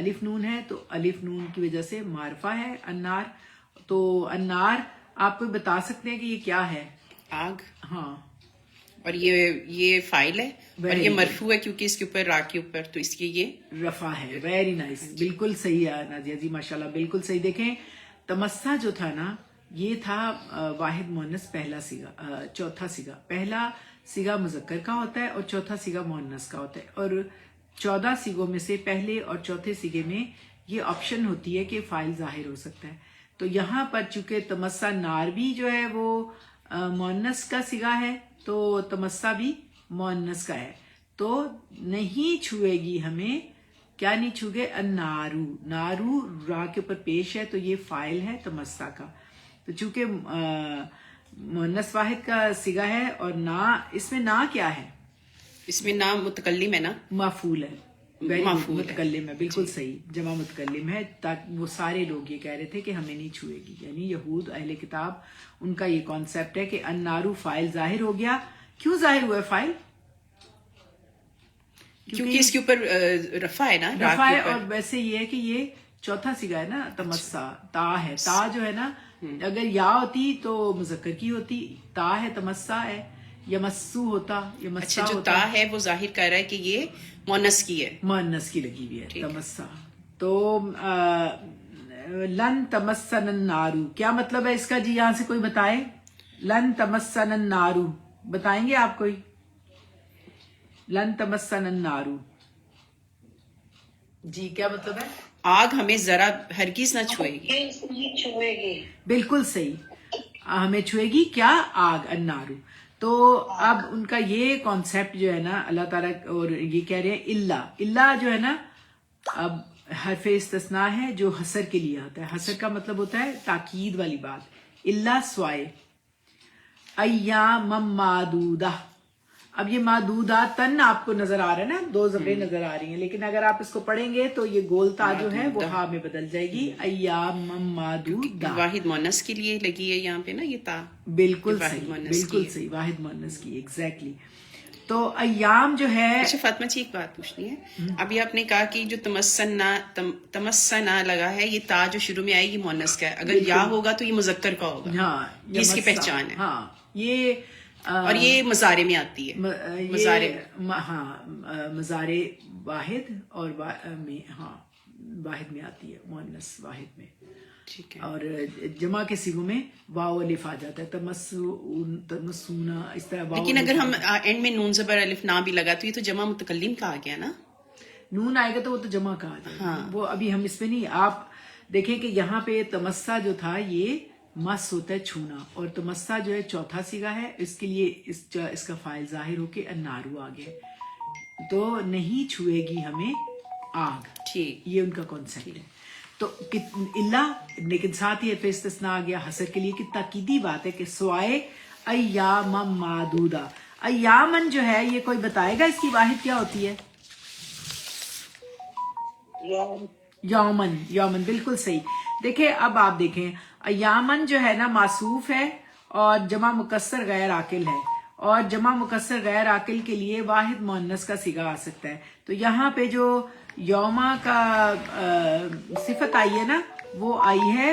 A: الف نون ہے تو الف نون کی وجہ سے معرفہ ہے انار. تو انار آپ کو بتا سکتے ہیں کہ یہ کیا ہے,
C: آگ.
A: ہاں,
C: اور یہ فائل ہے اور یہ مرفوع ہے کیونکہ اس کے اوپر را کے اوپر, تو اس لیے یہ رفع
A: ہے. ویری نائس, بالکل صحیح ہے نازیہ جی, ماشاءاللہ بالکل صحیح. دیکھیں تمسا جو تھا نا یہ تھا واحد مؤنث پہلا سیگا, چوتھا سیگا. پہلا سیگا مذکر کا ہوتا ہے اور چوتھا سیگا مؤنث کا ہوتا ہے. اور 14 سیگوں میں سے پہلے اور چوتھے سیگے میں یہ آپشن ہوتی ہے کہ فاعل ظاہر ہو سکتا ہے. تو یہاں پر چونکہ تمسا نار بھی جو ہے وہ مؤنث کا سیگا ہے تو تمسا بھی مؤنث کا ہے. تو نہیں چھوئے گی ہمیں, کیا نہیں چھوگے, النارو. نارو را کے اوپر پیش ہے تو یہ فاعل ہے تمسا کا. تو چونکہ مؤنث واحد کا سیگا ہے اور نا, اس میں نا کیا ہے,
C: اس میں نام متکلم ہے نا,
A: مفعول ہے. متکلم ہے, بالکل صحیح, جمع متکلم ہے. تاکہ وہ سارے لوگ یہ کہہ رہے تھے کہ ہمیں نہیں چھوئے گی, یعنی یہود اہل کتاب, ان کا یہ کانسیپٹ ہے کہ النارو فاعل ظاہر ہو گیا. کیوں ظاہر ہوا ہے فاعل,
C: کیونکہ اس کے اوپر رفع ہے نا,
A: رفع ہے. اور ویسے یہ ہے کہ یہ چوتھا سیگا ہے نا, تمسا تا ہے. تا جو ہے نا اگر یا ہوتی تو مذکر کی ہوتی, تا ہے تمسا ہے. یمسو ہوتا, یمسا
C: جو
A: ہوتا,
C: تا ہے وہ ظاہر کر رہا ہے کہ یہ مؤنث کی ہے,
A: مؤنث کی لگی ہوئی ہے تمسا. تو لن تمسن النارو کیا مطلب ہے اس کا جی, یہاں سے کوئی بتائے. لن تمسن النارو بتائیں گے آپ کوئی, لن تمسن النارو جی کیا مطلب ہے.
C: آگ ہمیں ذرا ہرگز نہ چھوئے گی.
A: بالکل صحیح, ہمیں چھوئے گی کیا, آگ, النارو. تو اب ان کا یہ کانسیپٹ جو ہے نا اللہ تعالیٰ, اور یہ کہہ رہے ہیں اللہ جو ہے نا اب حرف استثناء ہے جو حسر کے لیے آتا ہے. حسر کا مطلب ہوتا ہے تاکید والی بات. الا سوائے ایام معدودہ. اب یہ معدوداتن آپ کو نظر آ رہا ہے نا, 2 زبریں نظر آ رہی ہیں, لیکن اگر آپ اس کو پڑھیں گے تو یہ گول تا جو ہے وہ ہا میں بدل جائے گی. ایام معدودہ
C: واحد مؤنث کے لیے لگی ہے یہاں پہ نا یہ تا.
A: بالکل صحیح, بالکل صحیح, واحد مؤنث کی, ایگزیکٹلی. تو ایام جو ہے.
C: اچھا فاطمہ جی ایک بات پوچھنی ہے. ابھی آپ نے کہا کہ جو تمسنا لگا ہے, یہ تا جو شروع میں آئے گی مؤنث کا ہے, اگر یا ہوگا تو یہ مذکر کا ہوگا.
A: ہاں,
C: یہ اس کی پہچان ہے.
A: ہاں, یہ
C: اور یہ مضارع میں آتی ہے. مضارع,
A: ہاں, مضارع واحد اور میں, ہاں واحد میں آتی ہے, مؤنث واحد میں.
C: ٹھیک ہے.
A: اور جمع کے صیغوں میں واو الف آ جاتا ہے, تمسونا, اس طرح واو.
C: لیکن اگر ہم اینڈ میں نون زبر الف نہ بھی لگا تو یہ تو جمع متکلم کا آ گیا نا.
A: نون آئے گا تو وہ تو جمع کا آ جائے گا. وہ ابھی ہم اس پہ نہیں. آپ دیکھیں کہ یہاں پہ تمسا جو تھا یہ مس ہوتا ہے چھونا, اور تمسا جو ہے چوتھا صیغہ ہے, اس کے لیے اس کا فاعل ظاہر ہو کے النارو آ گیا, تو نہیں چھوئے گی ہمیں آگ.
C: ٹھیک,
A: یہ ان کا کانسیپٹ ہے. تو اللہ, لیکن ساتھ ہی استثناء آ گیا حسر کے لیے. کتنا تاکیدی بات ہے کہ سوائے ایام معدودہ. ایامن جو ہے یہ کوئی بتائے گا اس کی واحد کیا ہوتی ہے؟ یومن. یومن بالکل صحیح. دیکھیں اب آپ دیکھیں, ایامن جو ہے نا معصوف ہے اور جمع مکسر غیر عاقل ہے, اور جمع مکسر غیر عاقل کے لیے واحد مؤنث کا صیغہ آ سکتا ہے. تو یہاں پہ جو یوما کا صفت آئی ہے نا, وہ آئی ہے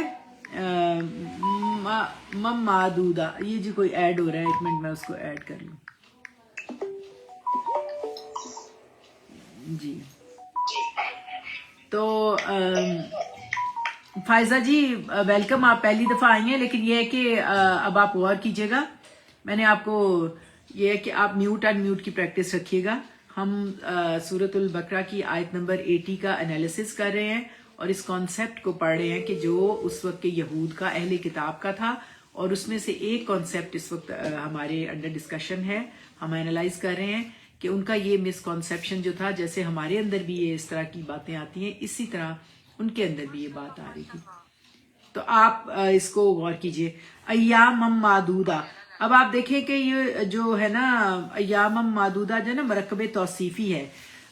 A: معدودہ. یہ جی کوئی ایڈ ہو رہا ہے, ایک منٹ میں اس کو ایڈ کر لوں. جی تو فائزہ جی ویلکم, آپ پہلی دفعہ آئی ہیں, لیکن یہ ہے کہ اب آپ غور کیجیے گا. میں نے آپ کو یہ ہے کہ آپ میوٹ اینڈ میوٹ کی پریکٹس رکھیے گا. ہم سورۃ البقرہ کی آیت نمبر 80 کا انالیسس کر رہے ہیں اور اس کانسیپٹ کو پڑھ رہے ہیں کہ جو اس وقت کے یہود کا, اہل کتاب کا تھا, اور اس میں سے ایک کانسیپٹ اس وقت ہمارے انڈر ڈسکشن ہے. ہم انالائز کر رہے ہیں کہ ان کا یہ مسکنسیپشن جو تھا, جیسے ہمارے اندر بھی یہ اس طرح کی باتیں آتی ہیں, اسی طرح ان کے اندر بھی یہ بات آ رہی تھی. تو آپ اس کو غور کیجئے. ایام معدودہ. اب آپ دیکھیں کہ یہ جو ہے نا ایام معدودہ جو ہے نا مرکب توصیفی ہے.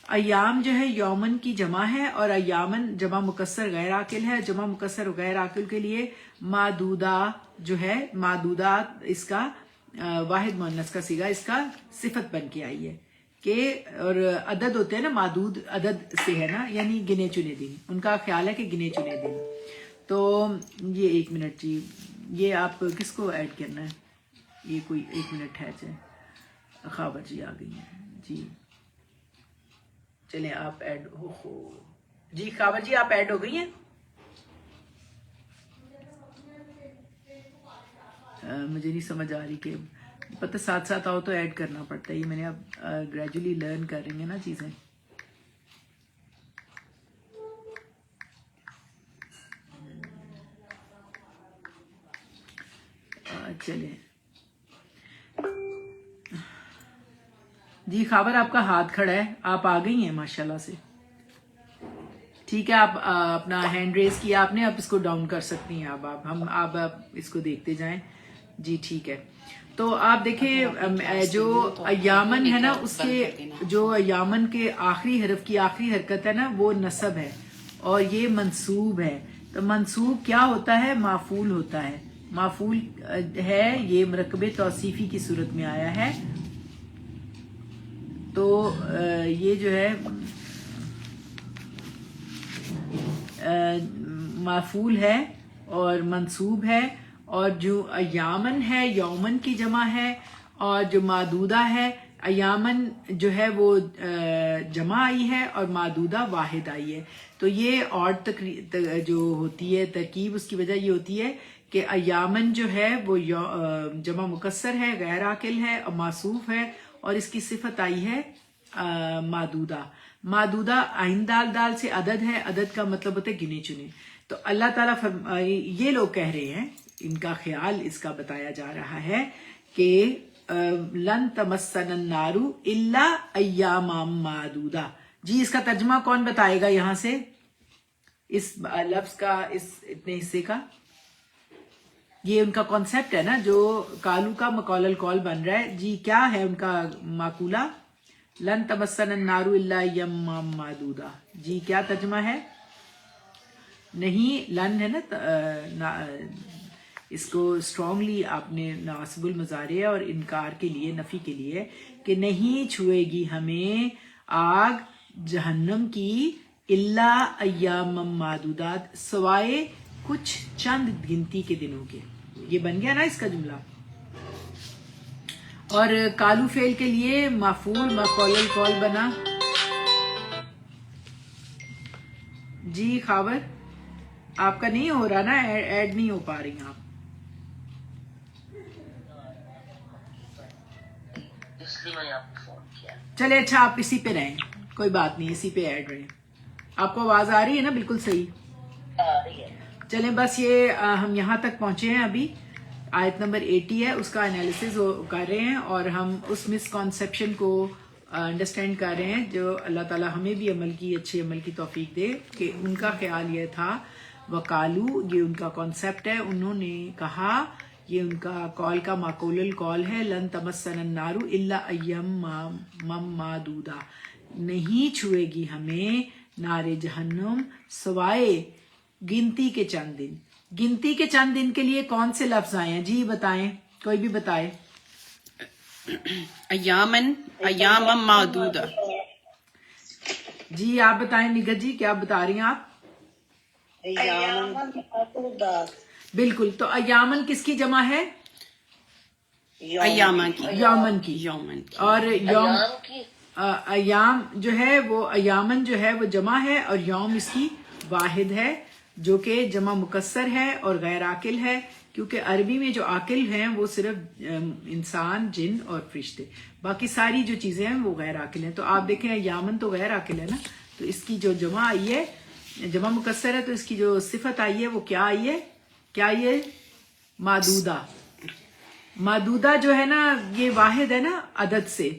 A: ایام جو ہے یومن کی جمع ہے, اور ایامن جمع مکسر غیر عاقل ہے. جمع مکسر غیر عاقل کے لیے معدودہ جو ہے, معدودات اس کا واحد مؤنث کا صیغہ, اس کا صفت بن کے آئی ہے کہ, اور عدد ہوتے ہیں نا, معدود عدد سے ہے نا, یعنی گنے چنے دن. ان کا خیال ہے کہ گنے چنے دن. تو یہ ایک منٹ جی, یہ آپ کس کو ایڈ کرنا ہے؟ یہ کوئی ایک منٹ ہے جائے. خابر جی آ گئی ہیں جی, چلیں آپ ایڈ ہو جی. خابر جی آپ ایڈ ہو گئی ہیں. مجھے نہیں سمجھ آ رہی کہ پتہ ساتھ ساتھ آؤ تو ایڈ کرنا پڑتا ہے. یہ میں نے اب گریجولی لرن کر رہی ہیں نا چیزیں. چلیں جی, خابر آپ کا ہاتھ کھڑا ہے, آپ آ گئی ہیں ماشاءاللہ سے. ٹھیک ہے, آپ اپنا ہینڈ ریز کیا آپ نے, آپ اس کو ڈاؤن کر سکتی ہیں. آپ اس کو دیکھتے جائیں جی. ٹھیک ہے, تو آپ دیکھیں جو ایامن ہے نا, اس کے جو ایامن کے آخری حرف کی آخری حرکت ہے نا, وہ نصب ہے, اور یہ منصوب ہے. تو منصوب کیا ہوتا ہے؟ مافعول ہوتا ہے. مافعول ہے, یہ مرکب توصیفی کی صورت میں آیا ہے. تو یہ جو ہے مافعول ہے اور منصوب ہے, اور جو ایامن ہے یومن کی جمع ہے, اور جو معدودہ ہے ایامن جو ہے وہ جمع آئی ہے اور معدودہ واحد آئی ہے. تو یہ اور جو ہوتی ہے ترکیب, اس کی وجہ یہ ہوتی ہے کہ ایامن جو ہے وہ جمع مکسر ہے, غیر عاقل ہے اور معصوف ہے, اور اس کی صفت آئی ہے معدودہ. معدودہ عین دال دال سے عدد ہے, عدد کا مطلب ہوتا ہے گنے چنے. تو اللہ تعالیٰ یہ لوگ کہہ رہے ہیں, ان کا خیال اس کا بتایا جا رہا ہے کہ لن تمسنا النار الا ایاما معدودہ, جی اس کا ترجمہ کون بتائے گا یہاں سے اس لفظ کا، اس اتنے حصے کا؟ یہ ان کا کانسیپٹ ہے نا جو کالو کا مقول القول بن رہا ہے. جی کیا ہے ان کا معقولہ؟ لن تمسنا النار الا ایاما معدودہ. جی کیا ترجمہ ہے؟ نہیں لن ہے نا، اس کو اسٹرانگلی آپ نے ناصب المضارع اور انکار کے لیے، نفی کے لیے، کہ نہیں چھوئے گی ہمیں آگ جہنم کی الا ایام معدودات، سوائے کچھ چند گنتی کے دنوں کے. یہ بن گیا نا اس کا جملہ. اور کالو فعل کے لیے مفعول مقول القول بنا. جی خاور آپ کا نہیں ہو رہا نا، ایڈ نہیں ہو پا رہی آپ. چلے اچھا آپ اسی پہ رہیں، کوئی بات نہیں، اسی پہ ایڈ رہیں. آپ کو آواز آ رہی ہے نا؟ بالکل صحیح چلیں بس یہ ہم یہاں تک پہنچے ہیں. ابھی آیت نمبر 80 ہے، اس کا انالیسز کر رہے ہیں اور ہم اس مس کانسیپشن کو انڈرسٹینڈ کر رہے ہیں جو اللہ تعالیٰ ہمیں بھی عمل کی، اچھے عمل کی توفیق دے. کہ ان کا خیال یہ تھا وقالو، یہ ان کا کانسیپٹ ہے، انہوں نے کہا، یہ ان کا قول کا معقول القول ہے، لن تمسنا النار الا ایاما معدودہ، نہیں چھوئے گی ہمیں نار جہنم سوائے گنتی کے چند دن. گنتی کے چند دن کے لیے کون سے لفظ آئے ہیں؟ جی بتائیں، کوئی بھی بتائے.
C: ایام معدودہ.
A: جی آپ بتائیں نگہت جی، کیا بتا رہی ہیں آپ؟ بالکل. تو ایامن کس کی جمع ہے؟
C: ایامہ کی.
A: یومن کی.
C: یومن کی.
A: اور یوم ایام جو ہے وہ ایامن جو ہے وہ جمع ہے، اور یوم اس کی واحد ہے جو کہ جمع مکسر ہے اور غیر عاقل ہے، کیونکہ عربی میں جو عاقل ہیں وہ صرف انسان، جن اور فرشتے، باقی ساری جو چیزیں ہیں وہ غیر عاقل ہیں. تو آپ دیکھیں ایامن تو غیر عاقل ہے نا، تو اس کی جو جمع آئی ہے، جمع مکسر ہے، تو اس کی جو صفت آئی ہے وہ کیا آئی ہے؟ کیا آئی ہے؟ معدودہ. معدودہ جو ہے نا یہ واحد ہے نا عدد سے،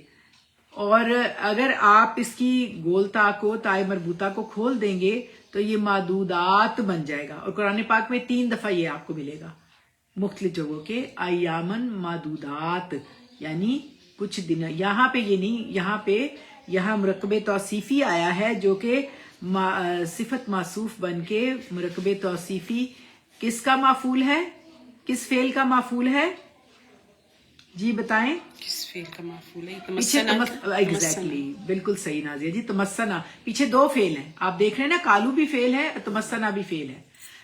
A: اور اگر آپ اس کی گولتا کو، تائے مربوطہ کو کھول دیں گے تو یہ معدودات بن جائے گا. اور قرآن پاک میں 3 دفعہ یہ آپ کو ملے گا مختلف جگہوں کے، ایامن معدودات، یعنی کچھ دن. یہاں پہ یہ نہیں، یہاں مرکب توصیفی آیا ہے جو کہ صفت موصوف بن کے مرکب توصیفی کس کا مفعول ہے؟ کس فعل کا مفعول ہے؟ جی بتائیں.
C: کس فعل کا مفعول ہے؟
A: پیچھے ایگزیکٹلی بالکل صحیح نازیہ جی. تمسنا پیچھے 2 فعل ہیں، آپ دیکھ رہے ہیں نا، کالو بھی فعل ہے، تمسنا بھی فعل ہے.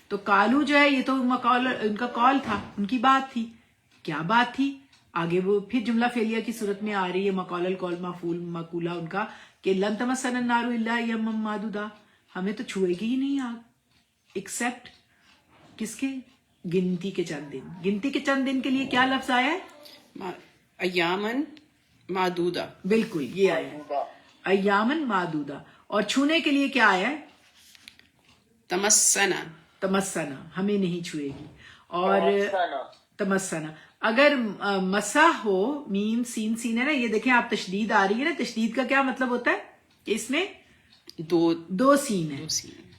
A: تو کالو جو ہے یہ تو ان کا قول تھا، ان کی بات تھی. کیا بات تھی؟ آگے وہ پھر جملہ فعلیہ کی صورت میں آ رہی ہے، مقول القول مفعول مقولہ ان کا، کہ لن تمسنا النار الا ایاما معدودہ، ہمیں تو چھوئے گی ہی نہیں آگ ایکسپٹ کس کے؟ گنتی کے چند دن. گنتی کے چند دن کے لیے کیا لفظ آیا ہے؟
C: ایامن معدودہ.
A: بالکل یہ آیا ہے ایامن معدودہ. اور چھونے کے لیے کیا آیا ہے؟
C: تمسنا.
A: تمسنا، ہمیں نہیں چھوئے گی. اور تمسنا اگر مسا ہو، میم سین سین ہے نا، یہ دیکھیں آپ تشدید آ رہی ہے نا، تشدید کا کیا مطلب ہوتا ہے؟ کہ اس میں دو سین ہے.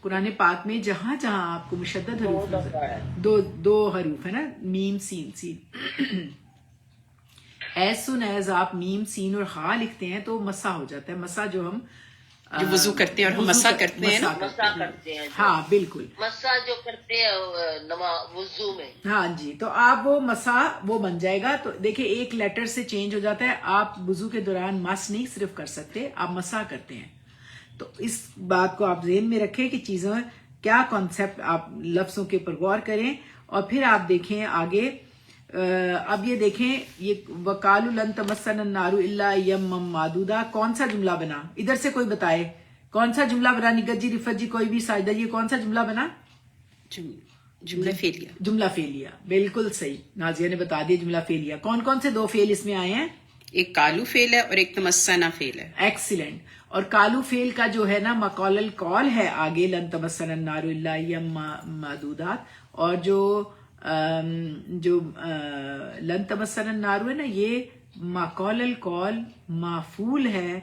A: قرآن پاک میں جہاں جہاں آپ کو مشدد حروف دو حروف ہے نا، میم سین سین. ایز سن ایز آپ میم سین اور خا لکھتے ہیں تو مسا ہو جاتا ہے. مسا جو ہم
C: جو وضو کرتے ہیں اور ہم مسا کرتے ہیں نا،
A: ہاں بالکل
D: مسا جو کرتے ہیں وضو میں.
A: ہاں جی. تو آپ وہ مسا وہ بن جائے گا. تو دیکھیں ایک لیٹر سے چینج ہو جاتا ہے. آپ وضو کے دوران مس نہیں صرف کر سکتے، آپ مسا کرتے ہیں. تو اس بات کو آپ ذہن میں رکھیں کہ چیزوں کیا کانسیپٹ، آپ لفظوں کے اوپر غور کریں. اور پھر آپ دیکھیں آگے. اب یہ دیکھیں، یہ وقالوا لن تمسنا النار الا ایاما معدودہ کون سا جملہ بنا؟ ادھر سے کوئی بتائے کون سا جملہ بنا؟ نگہت جی، رفت جی، کوئی بھی، ساجدہ جی، کون سا جملہ بنا؟
C: جملہ فعلیہ.
A: جملہ فعلیہ بالکل صحیح. نازیہ نے بتا دیا جملہ فعلیہ. کون کون سے 2 فعل اس میں آئے ہیں؟
C: ایک کالو فعل ہے اور ایک تمسنا فعل ہے.
A: ایکسیلنٹ. اور کالو فعل کا جو ہے نا مقول القول ہے آگے، لن تمسنا النار الا ایاما معدودات. اور جو لن تمسنا النار ہے نا، یہ مقول القول مفعول ہے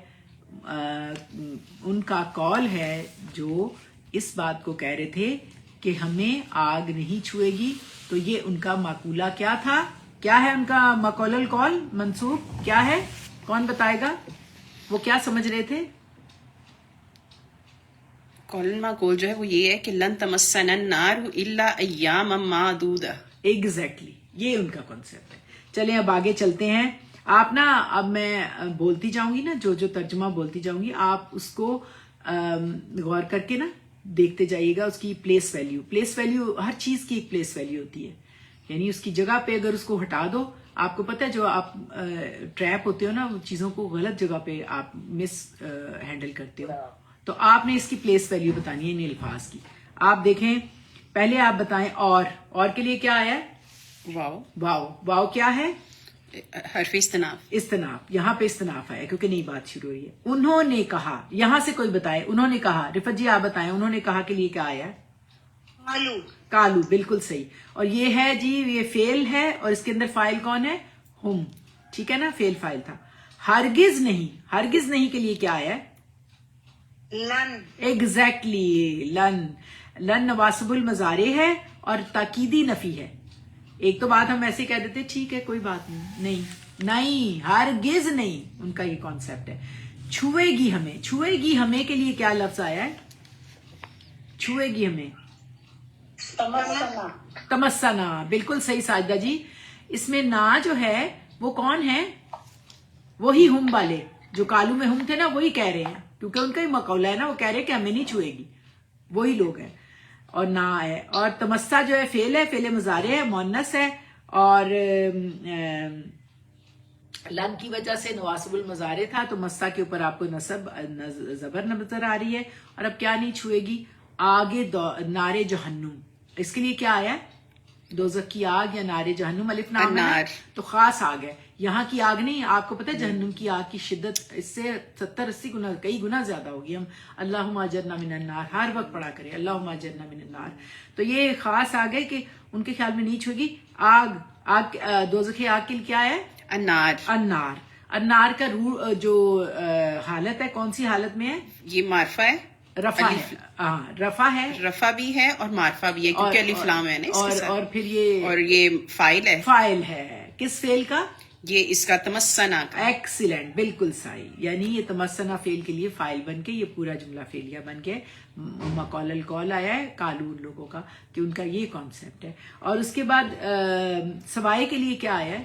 A: ان کا قول ہے جو اس بات کو کہہ رہے تھے کہ ہمیں آگ نہیں چھوئے گی. تو یہ ان کا معقولہ کیا تھا؟ کیا ہے ان کا مقول القول منسوب کیا ہے؟ کون بتائے گا؟ وہ کیا سمجھ رہے تھے؟
C: قول معقول جو ہے وہ یہ ہے کہ لن تمسنا النار الا ایاما معدودہ.
A: ایگزیکٹلی یہ ان کا کانسیپٹ ہے. چلیں اب آگے چلتے ہیں. آپ نا اب میں بولتی جاؤں گی نا جو ترجمہ بولتی جاؤں گی آپ اس کو غور کر کے نا دیکھتے جائیے گا. اس کی پلیس ویلیو ہر چیز کی ایک پلیس ویلیو ہوتی ہے. یعنی اس کی جگہ پہ اگر اس کو ہٹا دو, آپ کو پتہ ہے جو آپ ٹریپ ہوتے ہو نا چیزوں کو غلط جگہ پہ آپ مس ہینڈل کرتے ہو, تو آپ نے اس کی پلیس ویلیو بتانی ہے ان الفاظ کی. آپ دیکھیں پہلے آپ بتائیں اور کے لیے کیا آیا ہے؟ واو کیا ہے؟
C: حرف
A: استناف. یہاں پہ استناف آیا کیونکہ نئی بات شروع ہوئی ہے. انہوں نے کہا, یہاں سے کوئی بتائے انہوں نے کہا. رفت جی آپ بتائیں انہوں نے کہا کے لیے کیا آیا ہے؟ کالو. بالکل صحیح. اور یہ ہے جی یہ فعل ہے اور اس کے اندر فاعل کون ہے؟ ہم. ٹھیک ہے نا, فعل فاعل تھا. ہرگز نہیں کے لیے کیا آیا ہے؟ لن. ایگزیکٹلی لن نواسب المضارع ہے اور تاکیدی نفی ہے. ایک تو بات ہم ایسے کہہ دیتے ٹھیک ہے کوئی بات نہیں ہرگز نہیں. ان کا یہ کانسیپٹ ہے. چھوئے گی ہمیں کے لیے کیا لفظ آیا ہے؟ چھوئے گی ہمیں تمسنا. بالکل صحیح ساجدہ جی. اس میں نا جو ہے وہ کون ہے؟ وہی ہم والے جو کالو میں ہم تھے نا وہی کہہ رہے ہیں کیونکہ ان کا ہی مقولہ ہے نا, وہ کہہ رہے ہیں کہ ہمیں نہیں چھوئے گی, وہی لوگ ہیں. اور نا ہے اور تمسا جو ہے فعل ہے, فعل مضارع ہے, مؤنث ہے. اور لن کی وجہ سے نواسب المضارع تھا تو مسا کے اوپر آپ کو نصب زبر نظر آ رہی ہے. اور اب کیا نہیں چھوئے گی؟ آگے نار جہنم. اس کے لیے کیا آیا ہے؟ دوزخ کی آگ یا نار جہنم. الف نام ہے تو خاص آگ ہے, یہاں کی آگ نہیں. آپ کو پتہ ہے جہنم کی آگ کی شدت اس سے 70-80 گنا کئی گنا زیادہ ہوگی. ہم اللہم اجرنا من النار ہر وقت پڑھا کریں, اللہم اجرنا من النار. تو یہ خاص آگ ہے کہ ان کے خیال میں نہیں چھوئے گی. آگ دوزخی آگ کے لیے کیا ہے؟ انار کا جو حالت ہے کون سی حالت میں ہے؟
C: یہ معرفہ ہے, رفع بھی ہے اور معرفہ بھی ہے کیونکہ الف لام ہے نا اس کے ساتھ.
A: اور پھر یہ
C: فاعل
A: ہے. کس فعل کا؟
C: یہ اس کا تمسنا کا.
A: ایکسیلنٹ, بالکل صحیح. یعنی یہ تمسنا فعل کے لیے فاعل بن کے یہ پورا جملہ فعلیہ بن کے مقول القول آیا ہے کالو ان لوگوں کا کہ ان کا یہ کانسیپٹ ہے. اور اس کے بعد سوائے کے لیے کیا آیا ہے؟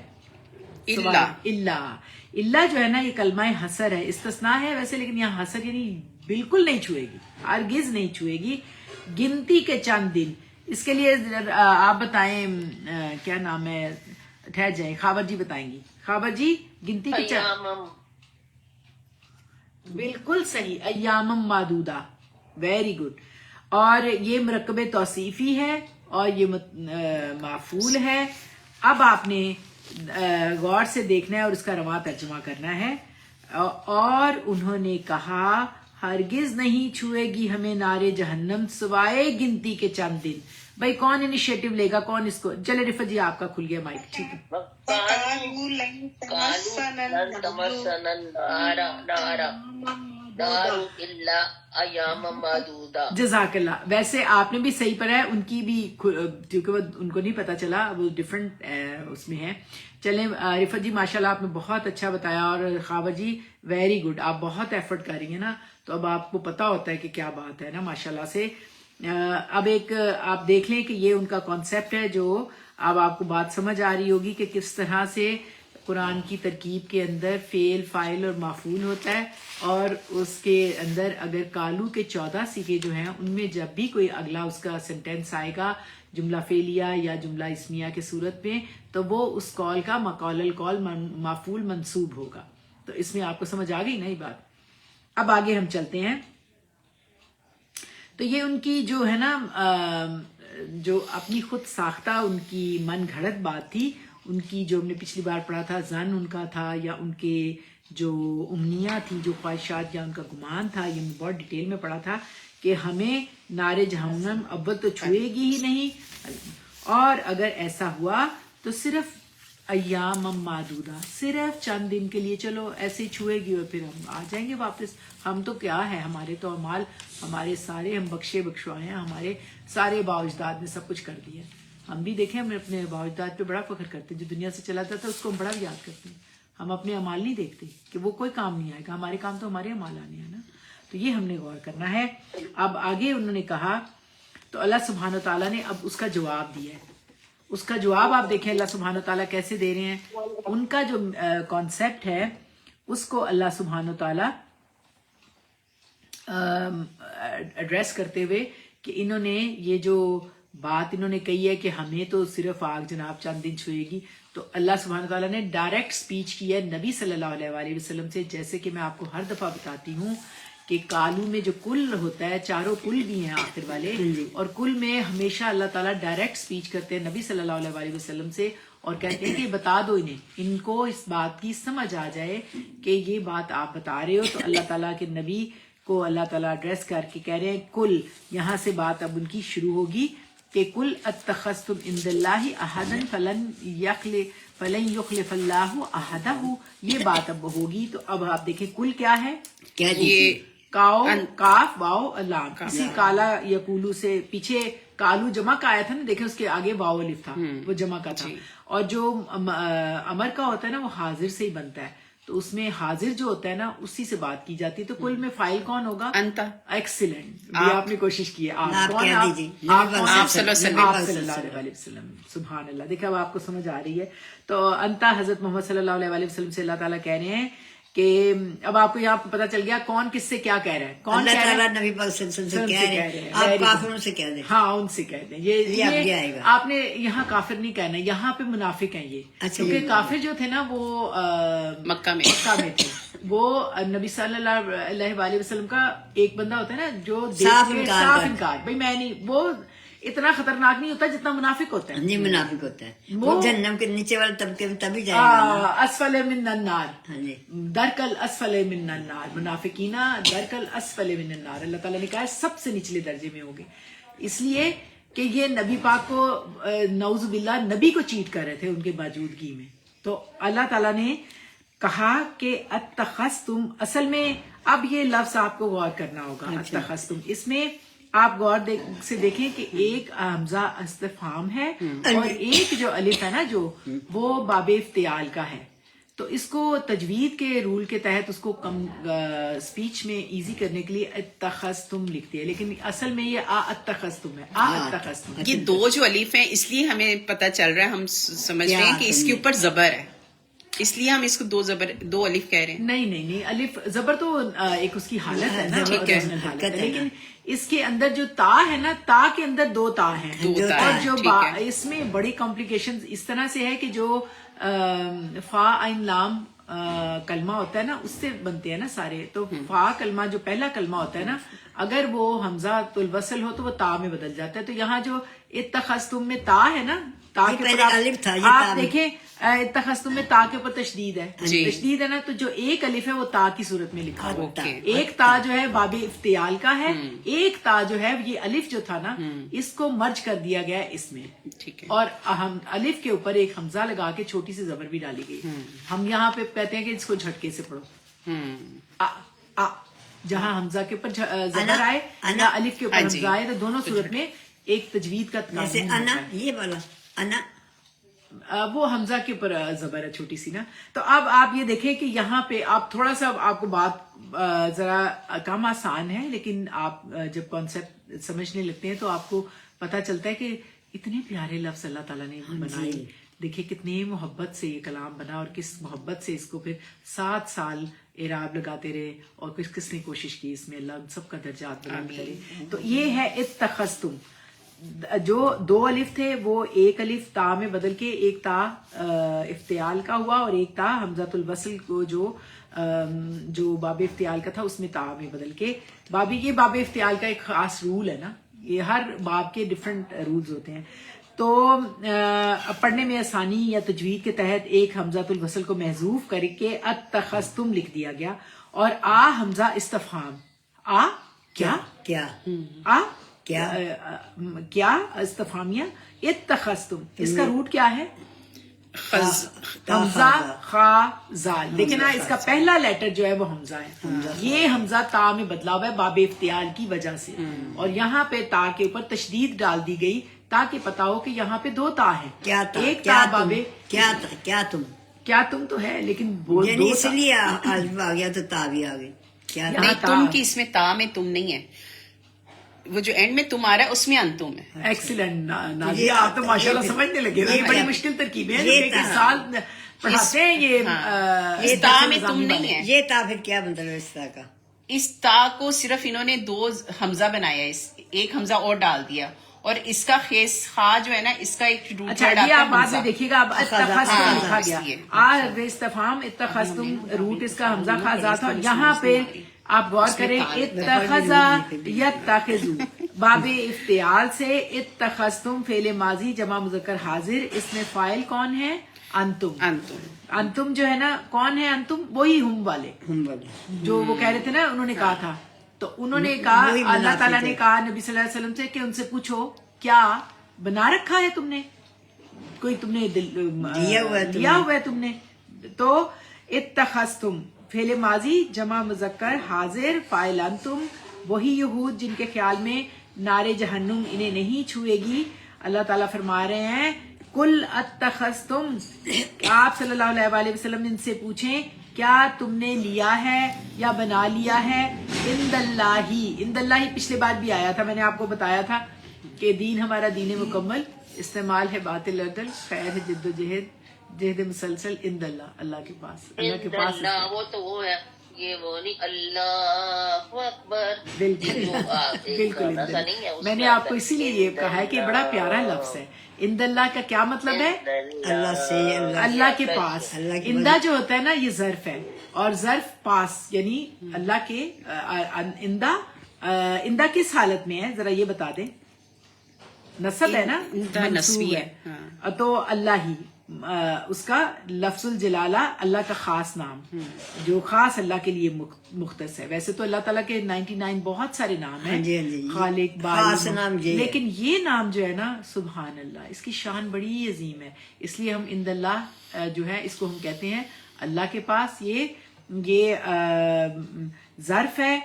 A: اللہ جو ہے نا یہ کلمہ حصر ہے, استثناء ہے ویسے لیکن یہاں حصر یعنی بالکل نہیں چھوئے گی, ہرگز نہیں چھوئے گی. گنتی کے چند دن. اس کے لیے آپ بتائیں کیا نام ہے, ٹھہر جائیں, خاور جی بتائیں گی. خاور جی گنتی کے چند. بالکل صحیح, ایام معدودہ. Very good. اور یہ مرکب توصیفی ہے اور یہ مفعول ہے. اب آپ نے غور سے دیکھنا ہے اور اس کا رواں ترجمہ کرنا ہے. اور انہوں نے کہا ہرگز نہیں چھوئے گی ہمیں نار جہنم سوائے گنتی کے چند دن. بھائی کون انیشیٹو لے گا, کون اس کو؟ چلے رفت جی آپ کا کھل گیا مائک. ٹھیک ہے. جزاک اللہ. ویسے آپ نے بھی صحیح پڑھا ہے, ان کی بھی کیونکہ ان کو نہیں پتا چلا وہ ڈفرنٹ اس میں ہے. چلیں رفت جی ماشاءاللہ آپ نے بہت اچھا بتایا. اور خاور جی ویری گڈ, آپ بہت ایفرٹ کر رہی ہیں نا تو اب آپ کو پتا ہوتا ہے کہ کیا بات ہے نا ماشاءاللہ سے. اب ایک آپ دیکھ لیں کہ یہ ان کا کانسیپٹ ہے جو اب آپ کو بات سمجھ آ رہی ہوگی کہ کس طرح سے قرآن کی ترکیب کے اندر فعل فاعل اور مفعول ہوتا ہے. اور اس کے اندر اگر کالو کے 14 صیغے جو ہیں ان میں جب بھی کوئی اگلا اس کا سینٹینس آئے گا جملہ فعلیہ یا جملہ اسمیہ کے صورت میں تو وہ اس قول کا مقول القول مفعول منصوب ہوگا. تو اس میں آپ کو سمجھ آ گئی نا یہ بات. اب آگے ہم چلتے ہیں. تو یہ ان کی جو ہے نا جو اپنی خود ساختہ ان کی من گھڑت بات تھی. ان کی جو ہم نے پچھلی بار پڑھا تھا زن ان کا تھا یا ان کے جو امنیہ تھی جو خواہشات یا ان کا گمان تھا, یہ بہت ڈیٹیل میں پڑھا تھا کہ ہمیں نار جہنم اول تو چھوئے گی ہی نہیں, اور اگر ایسا ہوا تو صرف ایام معدودہ، صرف چند دن کے لیے، چلو ایسے چھوئے گی اور پھر ہم آ جائیں گے واپس. ہم تو کیا ہے، ہمارے تو اعمال ہمارے سارے، ہم بخشے بخشوائے ہیں، ہمارے سارے باوجداد نے سب کچھ کر دیا. ہم بھی دیکھیں، ہم اپنے باوجداد پہ بڑا فخر کرتے ہیں، جو دنیا سے چلا جاتا ہے اس کو ہم بڑا یاد کرتے ہیں. ہم اپنے اعمال نہیں دیکھتے کہ وہ کوئی کام نہیں آئے گا، ہمارے کام تو ہمارے اعمال آنے ہیں نا. تو یہ ہم نے غور کرنا ہے. اب آگے انہوں نے کہا تو اللہ سبحانہ تعالیٰ نے اب اس کا جواب دیا ہے. اس کا جواب آپ دیکھیں اللہ سبحانہ تعالیٰ کیسے دے رہے ہیں. ان کا جو کانسیپٹ ہے اس کو اللہ سبحانہ تعالیٰ ایڈریس کرتے ہوئے کہ انہوں نے یہ جو بات انہوں نے کہی ہے کہ ہمیں تو صرف آگ جناب چند دن چھوئے گی، تو اللہ سبحانہ تعالیٰ نے ڈائریکٹ سپیچ کی ہے نبی صلی اللہ علیہ وآلہ وسلم سے. جیسے کہ میں آپ کو ہر دفعہ بتاتی ہوں کہ کالو میں جو کل ہوتا ہے، چاروں کل بھی ہیں آخر والے، اور کل میں ہمیشہ اللہ تعالیٰ ڈائریکٹ سپیچ کرتے ہیں نبی صلی اللہ علیہ وآلہ وسلم سے اور کہتے ہیں کہ بتا دو انہیں، ان کو اس بات کی سمجھ آ جائے کہ یہ بات آپ بتا رہے ہو. تو اللہ تعالیٰ کے نبی کو اللہ تعالیٰ ایڈریس کر کے کہہ رہے ہیں کل. یہاں سے بات اب ان کی شروع ہوگی کہ کل اتخذتم عند اللہ احدا فلن یخلف اللہ احدہ، یہ بات اب ہوگی. تو اب آپ دیکھیں کل کیا ہے،
C: یہ
A: کاف واو لام، اسی کالا یقولو سے پیچھے کالو جمع کا آیا تھا نا، دیکھیں اس کے آگے واو الف تھا، وہ جمع کا تھا. اور جو امر کا ہوتا ہے نا وہ حاضر سے ہی بنتا ہے، تو اس میں حاضر جو ہوتا ہے نا اسی سے بات کی جاتی ہے. تو کل میں فائل کون ہوگا؟ انتا. ایکسیلنٹ، آپ نے کوشش کی ہے. آپ کون؟ آپ صلی اللہ علیہ وسلم. سبحان اللہ. دیکھا اب آپ کو سمجھ آ رہی ہے. تو انتا حضرت محمد صلی اللہ علیہ وسلم سے اللہ تعالیٰ کہہ رہے ہیں کہ اب آپ کو یہاں پتا چل گیا کون کس سے کیا کہہ رہا ہے. کون کہہ رہا ہے؟
E: نبی پاک صلی اللہ علیہ وسلم سے کہہ رہے ہیں، آپ کافروں سے کہہ دیں.
A: ہاں ان سے کہہ دیں. یہ
E: آئے گا.
A: آپ نے یہاں کافر نہیں کہنا، یہاں پہ منافق ہیں یہ. کیونکہ کافر جو تھے نا وہ
C: مکہ میں
A: تھے، وہ نبی صلی اللہ علیہ وآلہ وسلم کا ایک بندہ ہوتا ہے نا جو
E: صاف
A: انکار، بھائی میں نہیں، وہ اتنا خطرناک نہیں ہوتا جتنا منافق ہوتا ہے.
E: نہیں منافق ہوتا ہے، وہ جہنم کے نیچے والے طبقے میں تبھی جائے گا.
A: اسفل من النار،
E: ہاں جی،
A: درکل اسفل من النار، منافقین درکل اسفل من النار. اللہ تعالیٰ نے کہا ہے سب سے نچلے درجے میں ہوں گے، اس لیے کہ یہ نبی پاک کو نعوذ باللہ نبی کو چیٹ کر رہے تھے ان کے موجودگی میں. تو اللہ تعالیٰ نے کہا کہ اتخذتم، اصل میں اب یہ لفظ آپ کو غور کرنا ہوگا. اتخذتم، اس میں آپ غور سے دیکھیں کہ ایک حمزہ استفہام ہے اور ایک جو الف ہے نا جو وہ باب افتعال کا ہے. تو اس کو تجوید کے رول کے تحت اس کو کم سپیچ میں ایزی کرنے کے لیے اتخذتم لکھتی ہے، لیکن اصل میں یہ اتخذتم ہے. اتخذتم،
C: یہ دو جو الف ہیں اس لیے ہمیں پتہ چل رہا ہے، ہم سمجھ رہے ہیں کہ اس کے اوپر زبر ہے، اس لیے ہم اس کو دو الف کہہ رہے ہیں.
A: نہیں، الف زبر تو ایک اس کی حالت ہے نا، اوریجنل حالت ہے، لیکن اس کے اندر جو تا ہے نا، تا کے اندر دو تا ہیں، اور جو اس میں بڑی کمپلیکیشن اس طرح سے ہے کہ جو فا عین لام کلمہ ہوتا ہے نا اس سے بنتے ہیں نا سارے. تو فا کلمہ جو پہلا کلمہ ہوتا ہے نا، اگر وہ حمزہ الوصل ہو تو وہ تا میں بدل جاتا ہے. تو یہاں جو اتخذتم میں تا ہے نا، تا کے اوپر آپ دیکھیں اتخذتم میں تا کے اوپر تشدید ہے، تشدید ہے نا، تو جو ایک الف ہے وہ تا کی صورت میں لکھا ہوتا ہے. ایک تا جو ہے باب افتعال کا ہے، ایک تا جو ہے یہ الف جو تھا نا اس کو مرج کر دیا گیا ہے اس میں، اور الف کے اوپر ایک حمزہ لگا کے چھوٹی سی زبر بھی ڈالی گئی. ہم یہاں پہ کہتے ہیں کہ اس کو جھٹکے سے پڑھو، جہاں حمزہ کے اوپر زبر آئے یا الف کے اوپر حمزہ آئے، تو دونوں صورت میں ایک تجوید کا
E: جیسے انا، یہ والا انا
A: وہ حمزہ کے اوپر زبر ہے چھوٹی سی نا. تو اب آپ یہ دیکھیں کہ یہاں پہ آپ تھوڑا سا آپ کو بات ذرا کم آسان ہے، لیکن آپ جب کانسیپٹ سمجھنے لگتے ہیں تو آپ کو پتہ چلتا ہے کہ اتنے پیارے لفظ اللہ تعالیٰ نے بنائے. دیکھیں کتنے محبت سے یہ کلام بنا، اور کس محبت سے اس کو پھر 7 سال اعراب لگاتے رہے، اور کس نے کوشش کی اس میں اللہ ان سب کا درجات بلند کرے. تو یہ ہے اتخذتم. جو دو الف تھے وہ ایک الف تا میں بدل کے ایک تا افتعال کا ہوا، اور ایک تا حمزۃ الوصل کو جو باب افتعال کا تھا اس میں تا میں بدل کے یہ باب افتعال کا ایک خاص رول ہے نا، یہ ہر باب کے ڈفرینٹ رولز ہوتے ہیں. تو پڑھنے میں آسانی یا تجوید کے تحت ایک حمزۃ الوصل کو محذوف کر کے اتخذتم لکھ دیا گیا، اور حمزہ استفہام کیا استفہامیہ اتخذتم، اس کا روٹ کیا ہے؟ حمزہ خا زال، لیکن اس کا پہلا لیٹر جو ہے وہ حمزہ ہے. یہ حمزہ تا میں بدلا ہوا ہے باب افتعال کی وجہ سے، اور یہاں پہ تا کے اوپر تشدید ڈال دی گئی تاکہ پتا ہو کہ یہاں پہ دو تا ہیں.
E: کیا تھا
A: ایک تا بابے
E: کیا
A: تم تو ہے، لیکن
E: یعنی اس لیے الف آ گیا تو تا بھی آ گئی. کیا
A: یہاں
C: نہیں، تم کی اس میں تا میں تم نہیں ہے، وہ جو اینڈ میں تم آ رہا ہے اس میں انتم ہے.
A: ایکسیلنٹ نازیہ، آپ تو ماشاءاللہ سمجھنے لگے نا.
E: یہ
A: بڑی
E: کیا؟
A: مشکل ترکیبیں ہیں،
E: یہ
A: جو کہ
E: تا-
A: سال پڑھاتے ہیں یہ
C: اس تا میں تم نہیں ہے.
E: یہ تا پھر کیا مطلب ہے اس طرح کا؟
C: اس تا کو صرف انہوں نے 2 حمزہ بنایا، ایک حمزہ اور ڈال دیا، اور اس کا خیس خا جو ہے نا، اس کا ایک روٹ
A: اچھا
C: ورڈ
A: یہ
C: آتا
A: آپ
C: ہے
A: بعد میں
C: حمزہ.
A: دیکھیے گا. اب اتخذتم
C: ہاں،
A: لکھا
C: اس
A: گیا،
C: لیے.
A: استفہام اتخذتم روٹ اس کا حمزہ خاصا تھا، اور یہاں پہ آپ غور کریں اتخذا یتخذو باب افتعال سے اتخذتم فعل ماضی جمع مذکر حاضر، اس میں فاعل کون ہے؟ انتم. انتم جو ہے نا، کون ہے انتم؟ وہی ہم والے جو وہ کہہ رہے تھے نا، انہوں نے کہا تھا. تو انہوں نے کہا،
E: وہی
A: اللہ
E: منافق
A: تعالیٰ نے
E: ہے.
A: کہا نبی صلی اللہ علیہ وسلم سے کہ ان سے پوچھو کیا بنا رکھا ہے تم نے، کوئی تم نے
E: دیا ہوا ہے
A: تم نے. تو اتخذتم فعل ماضی جمع مذکر حاضر فاعل انتم، وہی یہود جن کے خیال میں نار جہنم انہیں نہیں چھوئے گی. اللہ تعالیٰ فرما رہے ہیں کل اتخذتم، آپ صلی اللہ علیہ وآلہ وسلم ان سے پوچھیں کیا تم نے لیا ہے یا بنا لیا ہے عند اللہ پچھلے بار بھی آیا تھا، میں نے آپ کو بتایا تھا کہ دین ہمارا دین مکمل، استعمال ہے باطل عدل، خیر ہے جد و جہد مسلسل عند اللہ، اللہ کے پاس، اللہ کے پاس.
D: اللہ وہ تو وہ ہے، یہ وہ نہیں اللہ اکبر.
A: بالکل
D: بالکل ایسا نہیں ہے.
A: میں نے آپ کو اسی لیے یہ کہا ہے کہ بڑا پیارا لفظ ہے. عند اللہ کا کیا مطلب ہے؟
E: اللہ سے،
A: اللہ کے پاس. اندہ جو ہوتا ہے نا یہ ظرف ہے، اور ظرف پاس یعنی اللہ کے. اندہ کس حالت میں ہے ذرا یہ بتا دیں؟ نصب ہے نا، منصوب ہے. تو اللہ ہی اس کا لفظ الجلالہ، اللہ کا خاص نام جو خاص اللہ کے لیے مختص ہے. ویسے تو اللہ تعالیٰ کے 99 بہت سارے نام ہیں، خالق،
E: خاص نام
A: باری،
E: یہ ہے.
A: لیکن یہ نام جو ہے نا سبحان اللہ، اس کی شان بڑی عظیم ہے. اس لیے ہم عند اللہ جو ہے اس کو ہم کہتے ہیں اللہ کے پاس. یہ ظرف ہے،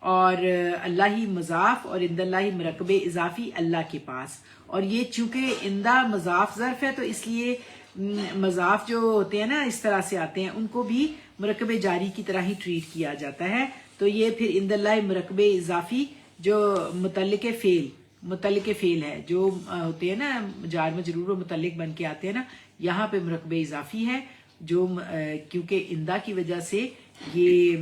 A: اور اللہ ہی مضاف، اور عند اللہ ہی مرکب اضافی اللہ کے پاس. اور یہ چونکہ عندہ مضاف ظرف ہے تو اس لیے مضاف جو ہوتے ہیں نا اس طرح سے آتے ہیں، ان کو بھی مرکب جاری کی طرح ہی ٹریٹ کیا جاتا ہے. تو یہ پھر عند اللہ مرکب اضافی جو متعلق فعل ہے، جو ہوتے ہیں نا جار مجرور و متعلق بن کے آتے ہیں نا، یہاں پہ مرکب اضافی ہے جو کیونکہ عندہ کی وجہ سے یہ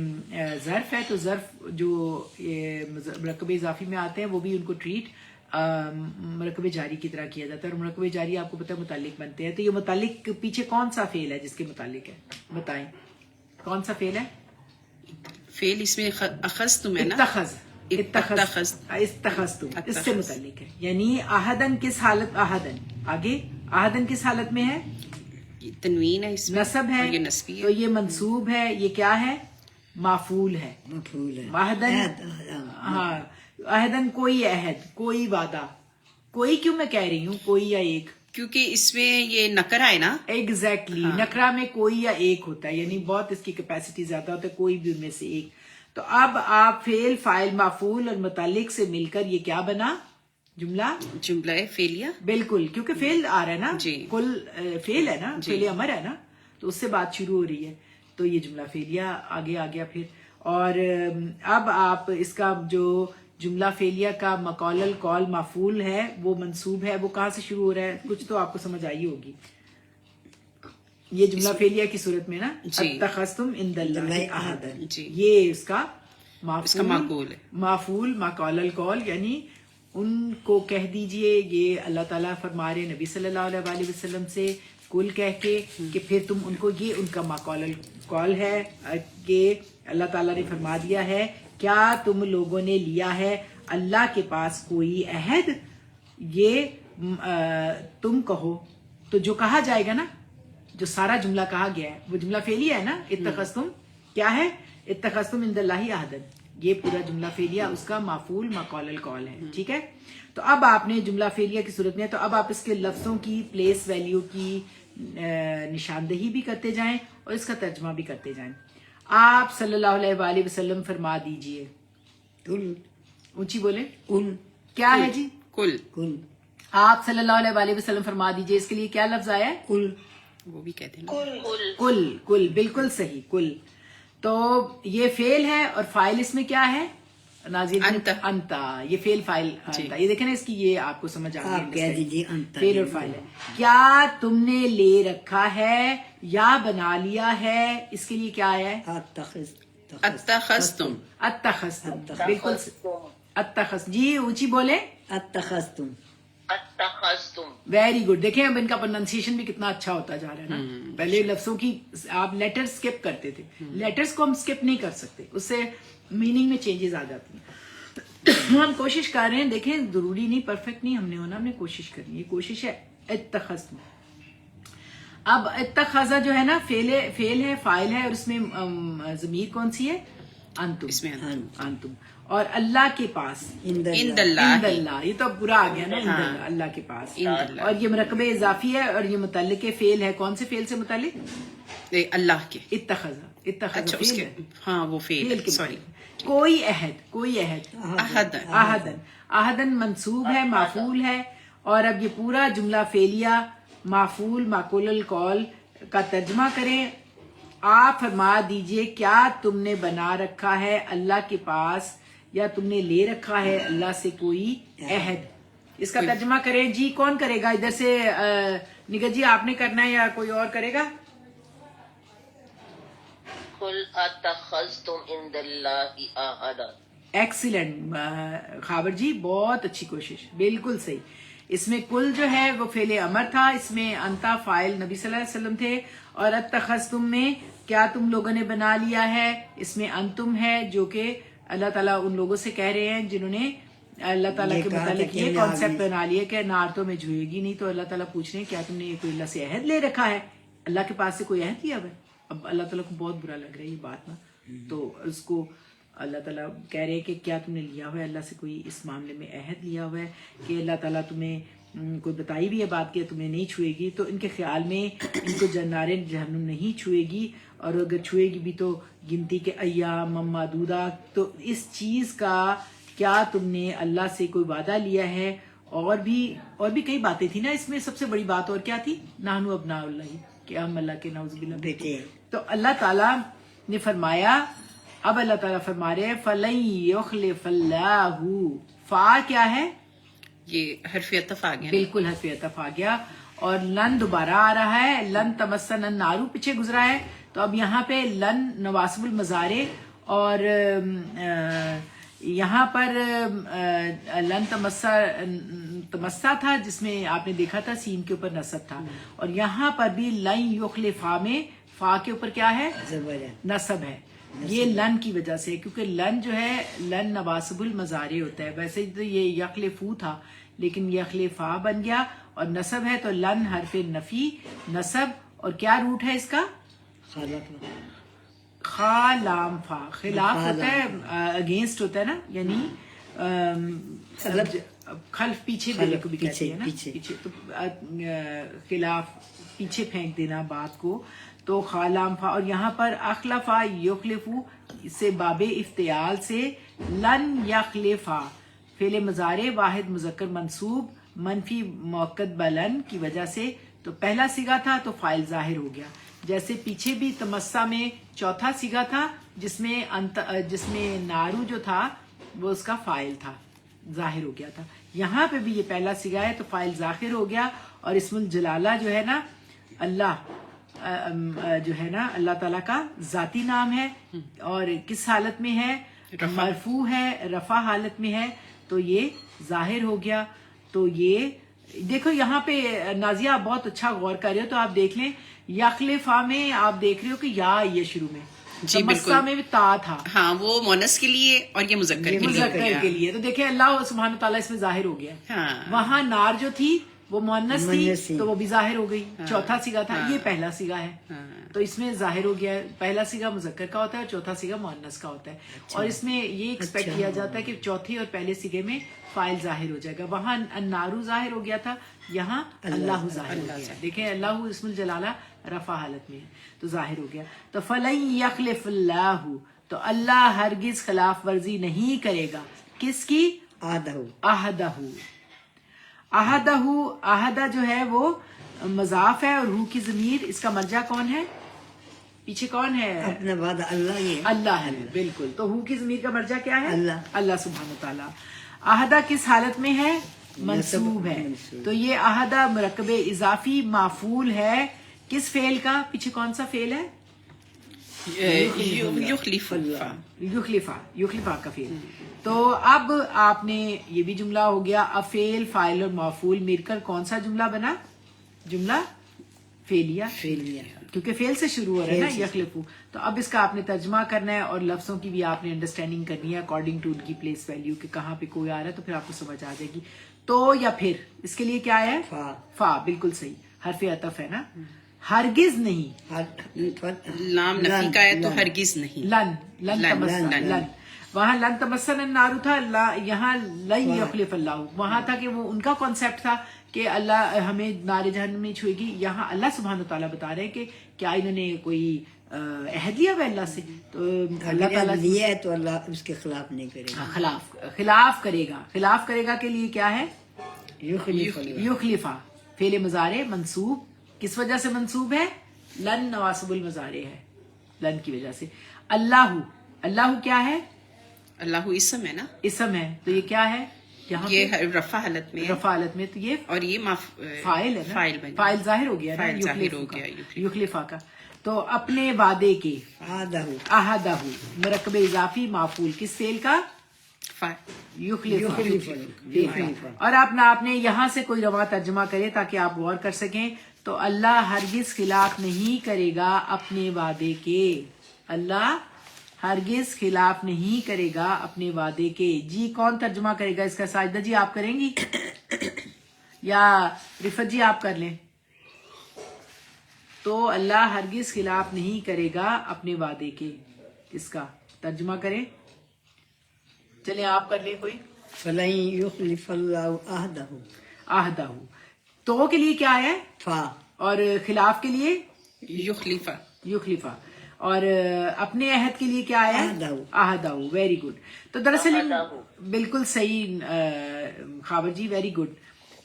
A: ظرف ہے، تو ظرف جو مرکب اضافی میں آتے ہیں وہ بھی ان کو ٹریٹ مرکب جاری کی طرح کیا جاتا ہے. اور مرکب جاری آپ کو پتہ ہے متعلق بنتے ہیں. تو یہ متعلق پیچھے کون سا فعل ہے جس کے متعلق ہے؟ بتائیں کون سا فعل ہے؟
C: فعل اس میں اخذتم ہے نا،
A: استخذتم اس سے متعلق ہے. یعنی احدن کس حالت، احدن آگے احدن کس حالت میں ہے؟
C: تنوین ہے اس میں،
A: نصب ہے،
C: اور یہ نصبی ہے.
A: تو یہ منصوب ہے. یہ کیا ہے؟ مفعول ہے. ہاں عہدن کوئی عہد، کوئی وعدہ. کوئی کیوں میں کہہ رہی ہوں کوئی یا ایک؟
C: کیونکہ اس میں یہ نکرہ ہے نا.
A: ایگزیکٹلی نکرہ میں کوئی یا ایک ہوتا ہے، یعنی بہت اس کی کیپیسٹی زیادہ ہوتا ہے، کوئی بھی ان میں سے ایک. تو اب آپ فعل، فاعل، مفعول اور متعلق سے مل کر یہ کیا بنا؟ جملہ
C: فعلیہ.
A: بالکل، کیونکہ فعل آ رہا ہے نا،
C: جی
A: کل فعل ہے نا، فعل امر ہے نا، تو اس سے بات شروع ہو رہی ہے. تو یہ جملہ فعلیہ آگے آ گیا پھر. اور اب آپ اس کا جو جملہ فعلیہ کا مقول القول مفعول ہے وہ منصوب ہے، وہ کہاں سے شروع ہو رہا ہے؟ کچھ تو آپ کو سمجھ آئی ہوگی. یہ جملہ فعلیہ کی صورت میں نا، اتخذتم عند اللہ عہدا، یہ اس کا مفعول مقول القول، یعنی ان کو کہہ دیجئے، یہ اللہ تعالیٰ فرما رہے نبی صلی اللہ علیہ وآلہ وسلم سے کل کہہ کے کہ پھر تم ان کو، یہ ان کا مقول القول ہے کہ اللہ تعالیٰ نے فرما دیا ہے کیا تم لوگوں نے لیا ہے اللہ کے پاس کوئی عہد؟ یہ تم کہو. تو جو کہا جائے گا نا، جو سارا جملہ کہا گیا ہے وہ جملہ فعلیہ ہے نا. اتخذتم کیا ہے؟ اتخذتم عند اللہ عہدا، یہ پورا جملہ فعلیہ اس کا مفعول مقول القول ہے. ٹھیک ہے. تو اب آپ نے جملہ فعلیہ کی صورت میں، تو اب آپ اس کے لفظوں کی، پلیس ویلیو کی، نشاندہی بھی کرتے جائیں اور اس کا ترجمہ بھی کرتے جائیں. آپ صلی اللہ علیہ وآلہ وسلم فرما دیجئے.
E: کل
A: اونچی بولے.
E: کل
A: کیا ہے جی؟
C: کل.
E: کل
A: آپ صلی اللہ علیہ وآلہ وسلم فرما دیجئے. اس کے لیے کیا لفظ آیا ہے؟
E: کل.
C: وہ بھی کہتے ہیں نا.
B: کل
A: کل. کل بالکل صحیح. کل تو یہ فعل ہے اور فاعل اس میں کیا ہے ناظرین؟
C: انت.
A: انتا. یہ فعل فاعل انتا. یہ دیکھیں نا اس کی یہ آپ کو سمجھ آ
E: آپ
A: گئی.
E: کہہ دیجیے انت.
A: فعل اور فاعل ہے. کیا تم نے لے رکھا ہے یا بنا لیا ہے؟ اس کے لیے کیا آیا ہے؟
C: اتخذتم.
A: اتخذتم. بالکل اتخذ. جی اونچی بولے.
E: اتخذتم.
D: اتخذتم.
A: Very good. دیکھیں اب ان کا پروننسیشن بھی کتنا اچھا ہوتا جا رہا ہے نا. پہلے لفظوں کی آپ لیٹر سکپ کرتے تھے. لیٹرز کو ہم سکپ نہیں کر سکتے, اس سے میننگ میں چینجز آ جاتی ہیں. ہم کوشش کر رہے ہیں. دیکھیں ضروری نہیں, پرفیکٹ نہیں ہم نے ہونا, ہم نے کوشش کرنی ہے. یہ کوشش ہے. اتخذتم. اب اتخذا جو ہے نا فعل ہے, فاعل ہے, اور اس میں ضمیر کون سی ہے؟ انتم.
C: اس میں
A: انتم. اور اللہ کے پاس
C: عند
A: عند
C: اللہ.
A: اللہ. یہ تو پورا آ گیا نا. عند اللہ, اللہ کے پاس.
C: عند اللہ.
A: اور یہ مرکب اضافی ہے اور یہ متعلق فعل ہے. کون سے فعل سے متعلق؟
C: اللہ کے.
A: اتخذا. اتخذا
C: اچھا اس
A: فعل
C: کے
A: ہے.
C: ہاں وہ
A: فعل
C: فعل.
A: کے
C: سوری.
A: کوئی عہد. کوئی عہد.
C: احدن.
A: آہدن. آہدن منصوب ہے, معفول ہے. اور اب یہ پورا جملہ فعلیہ معفول معقول القول کا ترجمہ کریں. آپ فرما دیجئے کیا تم نے بنا رکھا ہے اللہ کے پاس یا تم نے لے رکھا ہے اللہ سے کوئی عہد. اس کا ترجمہ کریں. جی کون کرے گا ادھر سے؟ نگہت جی آپ نے کرنا ہے یا کوئی اور کرے گا؟
D: قل اتخذتم عند اللہ عہدا.
A: ایکسیلنٹ خابر جی, بہت اچھی کوشش, بالکل صحیح. اس میں کل جو ہے وہ فعل امر تھا, اس میں انتا فاعل نبی صلی اللہ علیہ وسلم تھے, اور اتخذتم میں کیا تم لوگوں نے بنا لیا ہے, اس میں انتم ہے جو کہ اللہ تعالیٰ ان لوگوں سے کہہ رہے ہیں جنہوں نے اللہ تعالیٰ کے متعلق یہ کانسیپٹ بنا لیا کہ نار تو میں جھوئے گی نہیں. تو اللہ تعالیٰ پوچھ رہے ہیں کیا تم نے کوئی اللہ سے عہد لے رکھا ہے؟ اللہ کے پاس سے کوئی عہد لیا ہوا ہے؟ اب اللہ تعالیٰ کو بہت برا لگ رہا ہے یہ بات نا, تو اس کو اللہ تعالیٰ کہہ رہے ہیں کہ کیا تم نے لیا ہوا ہے اللہ سے کوئی اس معاملے میں عہد لیا ہوا ہے کہ اللہ تعالیٰ تمہیں کوئی بتائی بھی ہے بات کہ تمہیں نہیں چھوئے گی. تو ان کے خیال میں ان کو نار جہنم نہیں چھوئے گی, اور اگر چھوئے گی بھی تو گنتی کے ایام معدودہ. تو اس چیز کا کیا تم نے اللہ سے کوئی وعدہ لیا ہے؟ اور بھی کئی باتیں تھیں نا اس میں. سب سے بڑی بات اور کیا تھی؟ نحنو ابناء اللہ, کہ ہم اللہ کے نعوذ باللہ
E: بیٹے.
A: تو اللہ تعالیٰ نے فرمایا, اب اللہ تعالیٰ فرما رہے ہیں فَلَن يُخْلِفَ اللَّهُ. فا کیا ہے؟
C: یہ حرف عطف آ گیا.
A: بالکل حرف عطف آ گیا. اور لن دوبارہ آ رہا ہے. لن تمسن النار پیچھے گزرا ہے, تو اب یہاں پہ لن نواسب المضارع, اور یہاں پر لن تمسا تھا جس میں آپ نے دیکھا تھا سین کے اوپر نصب تھا, اور یہاں پر بھی لن یخلفا میں فا کے اوپر کیا ہے؟ نصب ہے. یہ لن کی وجہ سے, کیونکہ لن جو ہے لن نواسب المضارع ہوتا ہے. ویسے تو یہ یخلفو تھا لیکن یخلفا بن گیا, اور نصب ہے تو لن حرف نفی نصب. اور کیا روٹ ہے اس کا؟ خا لام فا. خلاف ہوتا ہے, اگینسٹ ہوتا ہے نا, یعنی خلف پیچھے دینے کو بھی کہتے ہیں نا, پیچھے. تو خلاف پیچھے پھینک دینا بات کو, تو خالام فا. اور یہاں پر اخلفا یخلفو سے باب افتعال سے لن یخلفا فعل مضارع واحد مذکر منصوب منفی موقد بلن کی وجہ سے, تو پہلا صیغہ تھا تو فاعل ظاہر ہو گیا. جیسے پیچھے بھی تمسا میں چوتھا صیغہ تھا جس میں نارو جو تھا وہ اس کا فاعل تھا, ظاہر ہو گیا تھا. یہاں پہ بھی یہ پہلا صیغہ ہے تو فاعل ظاہر ہو گیا. اور اسم الجلالہ جو ہے نا اللہ جو ہے نا اللہ تعالیٰ کا ذاتی نام ہے, اور کس حالت میں ہے؟ مرفوع ہے, رفع حالت میں ہے, تو یہ ظاہر ہو گیا. تو یہ دیکھو یہاں پہ نازیہ آپ بہت اچھا غور کر رہے ہو, تو آپ دیکھ لیں یخلفا میں آپ دیکھ رہے ہو کہ یا یہ شروع میں,
C: جی
A: تمسا میں بھی تا تھا.
C: ہاں وہ مونس کے لیے اور یہ مذکر کے لیے.
A: مذکر کے لیے. تو دیکھیں اللہ سبحانہ تعالیٰ اس میں ظاہر ہو گیا.
C: ہاں.
A: وہاں نار جو تھی وہ مؤنث تھی تو وہ بھی ظاہر ہو گئی. چوتھا سیگا تھا, یہ پہلا سیگا ہے تو اس میں ظاہر ہو گیا. پہلا سیگا مذکر کا ہوتا ہے اور چوتھا سیگا مؤنث کا ہوتا ہے. اور اس میں یہ ایکسپیکٹ کیا جاتا ہے کہ چوتھے اور پہلے سیگے میں فاعل ظاہر ہو جائے گا. وہاں النار ظاہر ہو گیا تھا, یہاں اللہ ظاہر ہو گیا. دیکھیں اللہ اسم الجلالہ رفع حالت میں ہے تو ظاہر ہو گیا. تو فَلَن يَخْلِفَ اللَّهُ, تو اللہ ہرگز خلاف ورزی نہیں کرے گا. کس کی؟ عہدہ. عہدہ جو ہے وہ مضاف ہے, اور ہو کی ضمیر اس کا مرجع کون ہے؟ پیچھے کون ہے؟
E: اپنا وعدہ اللہ ہی ہے.
A: اللہ ہے, بالکل. تو ہو کی ضمیر کا مرجع کیا ہے؟ اللہ سبحانہ وتعالیٰ. عہدہ کس حالت میں ہے؟ منصوب ہے. تو یہ عہدہ مرکب اضافی مافعول ہے کس فعل کا؟ پیچھے کون سا فعل ہے؟ یخلفا کا فعل. تو اب آپ نے یہ بھی جملہ ہو گیا. اب فعل, فاعل اور مفعول مل کر کون سا جملہ بنا؟ جملہ فعلیہ, کیونکہ فعل سے شروع ہو رہا ہے نا یخلفو. تو اب اس کا آپ نے ترجمہ کرنا ہے اور لفظوں کی بھی آپ نے انڈرسٹینڈنگ کرنی ہے اکارڈنگ ٹو ان کی پلیس ویلیو, کہ کہاں پہ کوئی آ رہا ہے تو پھر آپ کو سمجھ آ جائے گی. تو یا پھر اس کے لیے کیا ہے؟ فا. بالکل صحیح, حرف عطف ہے نا. ہرگز نہیں,
C: لام نفی کا ہے تو ہرگز نہیں.
A: لن وہاں لن تمسن النار تھا, یہاں لن یخلف اللہ. وہاں تھا کہ وہ ان کا کانسیپٹ تھا کہ اللہ ہمیں نار جہنم نہیں چھوئے گی. یہاں اللہ سبحانہ تعالیٰ بتا رہے ہیں کہ کیا انہوں نے کوئی عہد لیا ہوا اللہ سے؟ تو اللہ تعالیٰ
E: لیا ہے تو اللہ اس کے خلاف نہیں کرے گا.
A: خلاف کرے گا. خلاف کرے گا کے لیے کیا ہے؟ یخلفا. فعل مضارع منصوب, کس وجہ سے منصوب ہے؟ لن نواسب المضارع ہے, لن کی وجہ سے. اللہ کیا ہے؟
C: اللہ اسم ہے نا,
A: اسم ہے. تو یہ کیا ہے؟ یہاں
C: یہ رفع حالت میں,
A: رفع حالت میں. تو یہ
C: اور یہ
A: فاعل ہے نا, فاعل ظاہر ہو گیا نا یخلفا کا. تو اپنے وعدے کے, عہدہ مرکب اضافی معفول کس فعل کا؟ یخلفا. اور آپ نے یہاں سے کوئی رواں ترجمہ کرے تاکہ آپ غور کر سکیں. تو اللہ ہرگز خلاف نہیں کرے گا اپنے وعدے کے. اللہ ہرگز خلاف نہیں کرے گا اپنے وعدے کے. جی کون ترجمہ کرے گا اس کا؟ ساجدہ جی آپ کریں گی یا رفت جی آپ کر لیں؟ تو اللہ ہرگز خلاف نہیں کرے گا اپنے وعدے کے. اس کا ترجمہ کریں, چلیں آپ کر لیں کوئی.
E: فَلَن يُخْلِفَ اللَّهُ عَهْدَهُ.
A: عہدہ. تو کے لیے کیا ہے؟
E: فا.
A: اور خلاف کے لیے
C: یخلفا.
A: اور اپنے عہد کے لیے کیا ہے؟ عہدہ. Very good. تو دراصل بالکل صحیح خابر جی, ویری گڈ.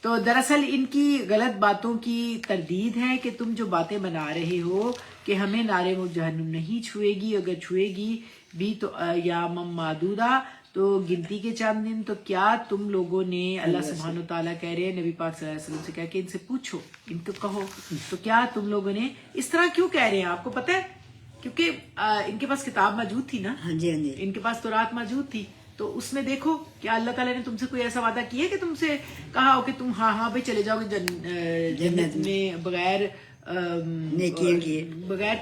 A: تو دراصل ان کی غلط باتوں کی تردید ہے کہ تم جو باتیں بنا رہے ہو کہ ہمیں نار جہنم نہیں چھوئے گی, اگر چھوئے گی بھی تو یا معدودہ, تو گنتی کے چند دن. تو کیا تم لوگوں نے, اللہ سبحانہ وتعالیٰ کہہ رہے ہیں نبی پاک صلی اللہ علیہ وسلم سے کہہ کہ ان سے پوچھو, ان کو کہو, تو کیا تم لوگوں نے اس طرح کیوں کہہ رہے ہیں؟ آپ کو پتہ ہے کیونکہ ان کے پاس کتاب موجود تھی نا, ان کے پاس تورات موجود تھی. تو اس میں دیکھو کیا اللہ تعالیٰ نے تم سے کوئی ایسا وعدہ کیا کہ تم سے کہا ہو کہ تم ہاں بھائی چلے جاؤ گے جنت میں بغیر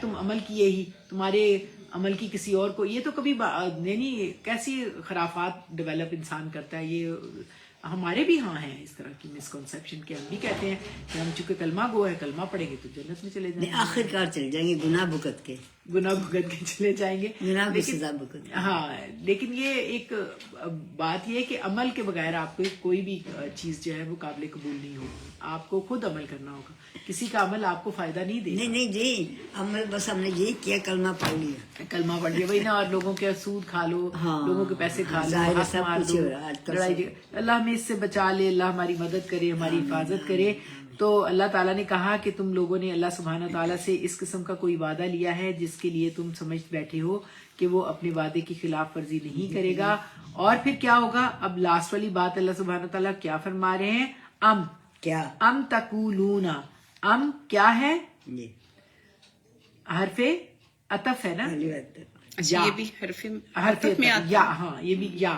A: تم عمل کیے ہی, تمہارے عمل کی کسی اور کو. یہ تو کبھی نہیں, کیسی خرافات ڈیولپ انسان کرتا ہے. یہ ہمارے بھی ہاں ہیں اس طرح کی مسکنسیپشن کہ ہم بھی کہتے ہیں کہ ہم چونکہ کلمہ گو ہے, کلمہ پڑھیں گے تو جنت میں چلے جائیں گے.
E: آخر کار چلے جائیں گے, گناہ بھگت کے
A: چلے جائیں گے,
E: گناہ کی سزا بھگت.
A: ہاں, لیکن یہ ایک بات یہ ہے کہ عمل کے بغیر آپ کو کوئی بھی چیز جو ہے وہ قابل قبول نہیں ہوگی. آپ کو خود عمل کرنا ہوگا, کسی کا عمل آپ کو فائدہ نہیں دے گا.
E: نہیں جی, عمل بس ہم نے یہی کیا, کلمہ پڑھ لیا
A: وہی نا, اور لوگوں کے سود کھا لو, لوگوں کے پیسے کھا لو, لڑائی. اللہ ہمیں اس سے بچا لے, اللہ ہماری مدد کرے, ہماری حفاظت کرے. تو اللہ تعالیٰ نے کہا کہ تم لوگوں نے اللہ سبحانہ تعالیٰ سے اس قسم کا کوئی وعدہ لیا ہے جس کے لیے تم سمجھ بیٹھے ہو کہ وہ اپنے وعدے کی خلاف ورزی نہیں کرے گا. اور پھر کیا ہوگا؟ اب لاسٹ والی بات اللہ سبحانہ تعالیٰ کیا فرما رہے ہیں؟ ام تقولون. ام کیا ہے؟ حرف عطف ہے نا,
C: یہ بھی حرف
A: یا. ہاں یہ بھی یا,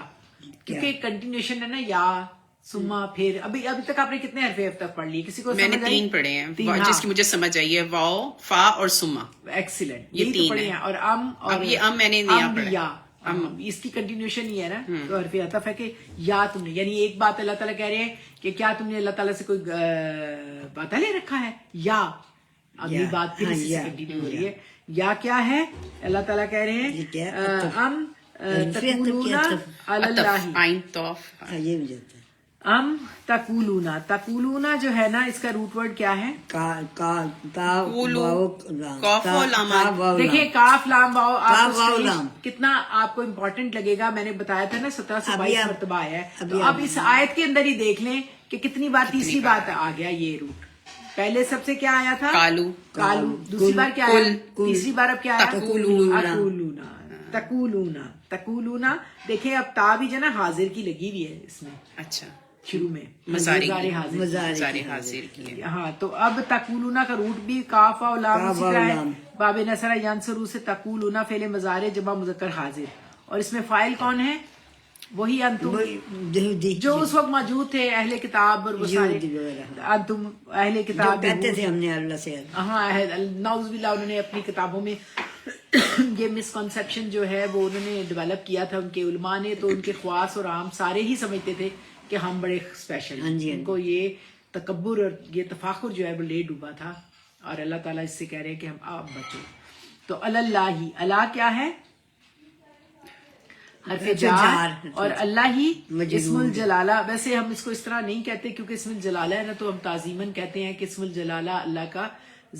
A: کیونکہ کنٹینیوشن ہے نا, یا سما پھر. ابھی تک آپ نے کتنے حرف عطف پڑھ لیے؟ کسی کو
C: میں نے 3 پڑھے ہیں جس کی مجھے سمجھ آئی ہے, واو, فا اور سما.
A: ایکسیلنٹ, یہ 3 پڑھے ہیں. اور ام, اور
C: اب یہ ام میں نے نہیں پڑھا.
A: اس کی کنٹینیوشن ہی ہے نا. تو حرف عطف ہے کہ یا تم نے، یعنی ایک بات اللہ تعالیٰ کہہ رہے ہیں کہ کیا تم نے اللہ تعالیٰ سے کوئی وعدہ لے رکھا ہے، یا اگلی بات پھر اسی سے کنٹینیو ہو رہی ہے. یا کیا ہے؟ اللہ تعالیٰ کہہ رہے ہیں ام تقولون علی اللہ،
C: عین توف.
E: یہ بھی جاتا ہے.
A: ام تقولون جو ہے نا اس کا روٹ ورڈ کیا ہے؟ دیکھیں کاف لام واو، آپ کتنا آپ کو امپورٹنٹ لگے گا. میں نے بتایا تھا نا 1722 مرتبہ آیا ہے. تو اب اس آیت کے اندر ہی دیکھ لیں کہ کتنی بار تیسری بات آ گیا یہ روٹ. پہلے سب سے کیا آیا تھا؟ کالو. دوسری بار کیا آیا؟ تیسری بار اب کیا آیا؟ تقولون. دیکھیں اب تا بھی جو نا حاضر کی لگی ہوئی ہے اس میں. اچھا شروع میں مضارع حاضر کی. ہاں تو اب تقولون کا روٹ بھی کاف و لام اسی طرح ہے. باب نصر ینصرو سے تقولون فعل مضارع جمع مذکر حاضر. اور اس میں فاعل کون ہے؟ وہی انتم جو اس وقت موجود تھے اہل کتاب اور وہ سارے انتم اہل کتاب
E: کہتے تھے ہم نے اللہ سے.
A: ہاں نعوذ باللہ انہوں نے اپنی کتابوں میں یہ مسکنسیپشن جو ہے وہ انہوں نے ڈیولپ کیا تھا ان کے علماء نے. تو ان کے خواص اور عام سارے ہی سمجھتے تھے کہ ہم بڑے اسپیشل ہیں. ان کو یہ تکبر اور یہ تفاخر جو ہے وہ لے ڈوبا تھا. اور اللہ تعالیٰ اس سے کہہ رہے ہیں کہ ہم آپ بچو. تو اللہ ہی، اللہ کیا ہے؟ حرف جار. اور اللہ ہی اسم الجلالہ. ویسے ہم اس کو اس طرح نہیں کہتے کیونکہ اسم الجلالہ ہے نا، تو ہم تعظیماً کہتے ہیں کہ اسم الجلالہ اللہ کا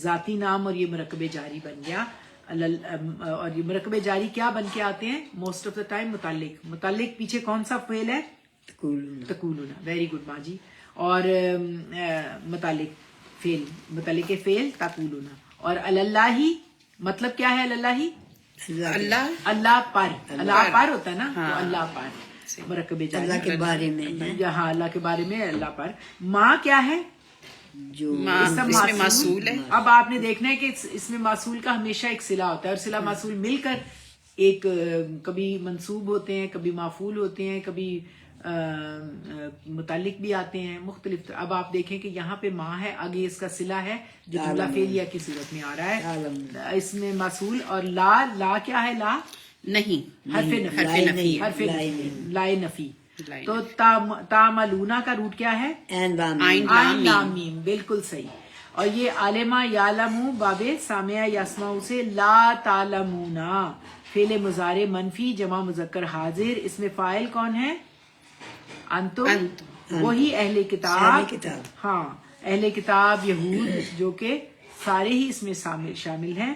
A: ذاتی نام، اور یہ مرکب جاری بن گیا. اور یہ مرکب جاری کیا بن کے آتے ہیں موسٹ آف دا ٹائم؟ متعلق پیچھے کون سا فعل ہے؟ تقولون. ویری گڈ ماں جی. اور متعلق فعل تقولون. اور اللہ ہی مطلب کیا ہے؟ اللہ ہی اللہ پر ہوتا ہے نا، تو اللہ پر مرکب جاری
E: اللہ کے بارے میں.
A: ہاں اللہ کے بارے میں اللہ پر. ماں کیا ہے؟
E: جو
C: اس میں معصول ہے.
A: اب آپ نے دیکھنا ہے کہ اس میں معصول کا ہمیشہ ایک صلہ ہوتا ہے، اور صلہ معصول مل کر ایک کبھی منصوب ہوتے ہیں، کبھی معفول ہوتے ہیں، کبھی متعلق بھی آتے ہیں مختلف. اب آپ دیکھیں کہ یہاں پہ ماں ہے، آگے اس کا صلہ ہے جو جملہ فعلیہ کی صورت میں آ رہا ہے. اس میں معصول. اور لا کیا ہے؟ لا
C: نہیں،
A: حرف لائے نفی. تو تعملون کا روٹ کیا ہے؟
C: عین
A: لام میم. بالکل صحیح. اور یہ عالمہ یعلم باب سامع یسمع سے لا تعلمون فعل مضارع منفی جمع مذکر حاضر. اس میں فاعل کون ہے؟ انتم. وہی اہل کتاب. ہاں اہل کتاب یہود جو کہ سارے ہی اس میں شامل ہیں.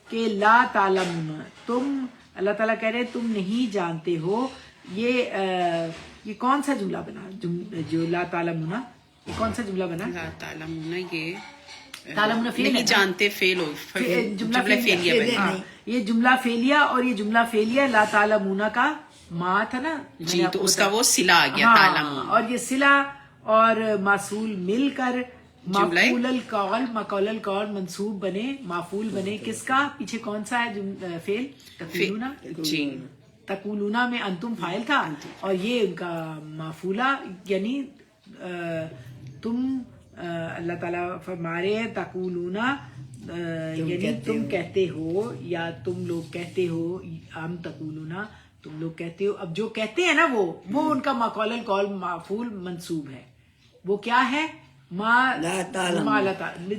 A: کہ لا تعلمون، تم، اللہ تعالیٰ کہہ رہے ہیں تم نہیں جانتے ہو. یہ کون سا جملہ بنا جو لا تعلمون؟ یہ کون سا جملہ بنا؟
C: لا تعلمون یہ
A: تعلمون فعل
C: نہیں جانتے، فعل ہو،
A: جملہ فعلیہ بنا. یہ جملہ فعلیہ، اور یہ جملہ فعلیہ لا تعلمون کا ماں تھا نا
C: جی، تو اس کا وہ صلہ آ گیا تعلمون.
A: اور یہ صلہ اور معصول مل کر مقول القول منصوب بنے، معفول بنے. کس کا؟ پیچھے کون سا ہے فعل؟ تقولون.
C: جی،
A: تقولون میں انتم فاعل تھا، اور یہ ان کا معفولہ، یعنی تم، اللہ تعالیٰ فرما رہے ہیں تقولون یعنی تم کہتے ہو، یا تم لوگ کہتے ہو. ہم تقولون تم لوگ کہتے ہو. اب جو کہتے ہیں نا وہ ان کا مقول القول معفول منصوب ہے. وہ کیا ہے؟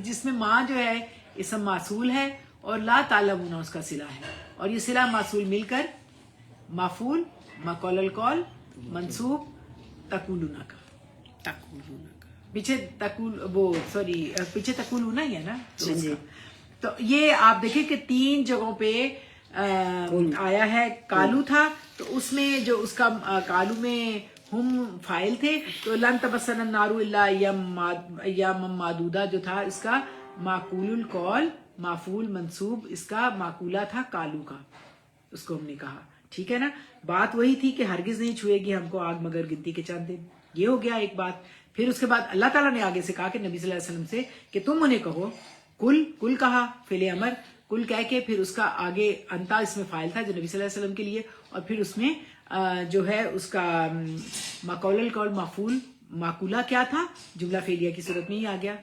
A: جس میں ماں جو ہے اسم معصول ہے، اور لا تعلمون اس کا صلہ ہے. اور یہ صلہ معصول مل کر معفول مقول القول منصوب تقولون کا. پیچھے پیچھے تقولون ہی ہے نا. تو یہ آپ دیکھیں کہ 3 جگہوں پہ آیا ہے. کالو تھا تو اس میں جو اس کا کالو میں ہم فائل تھے، تو لن تمسنا النار الا ایاما معدودہ جو تھا اس کا معقول القول معفول منصوب، اس کا معقولہ تھا کالو کا. اس کو ہم نے کہا ٹھیک ہے نا. بات وہی تھی کہ ہرگز نہیں چھوئے گی ہم کو آگ مگر گنتی کے چند دن. یہ ہو گیا ایک بات. پھر اس کے بعد اللہ تعالیٰ نے آگے سے کہا کہ نبی صلی اللہ علیہ وسلم سے کہ تم انہیں کہو. کل کہا فعل امر، کل کہہ کے پھر اس کا آگے انتا اس میں فائل تھا جو نبی صلی اللہ علیہ وسلم کے لیے، اور پھر اس میں جو ہے اس کا مقول القول معفول معقولہ کیا تھا؟ جملہ فعلیہ کی صورت میں ہی آ گیا.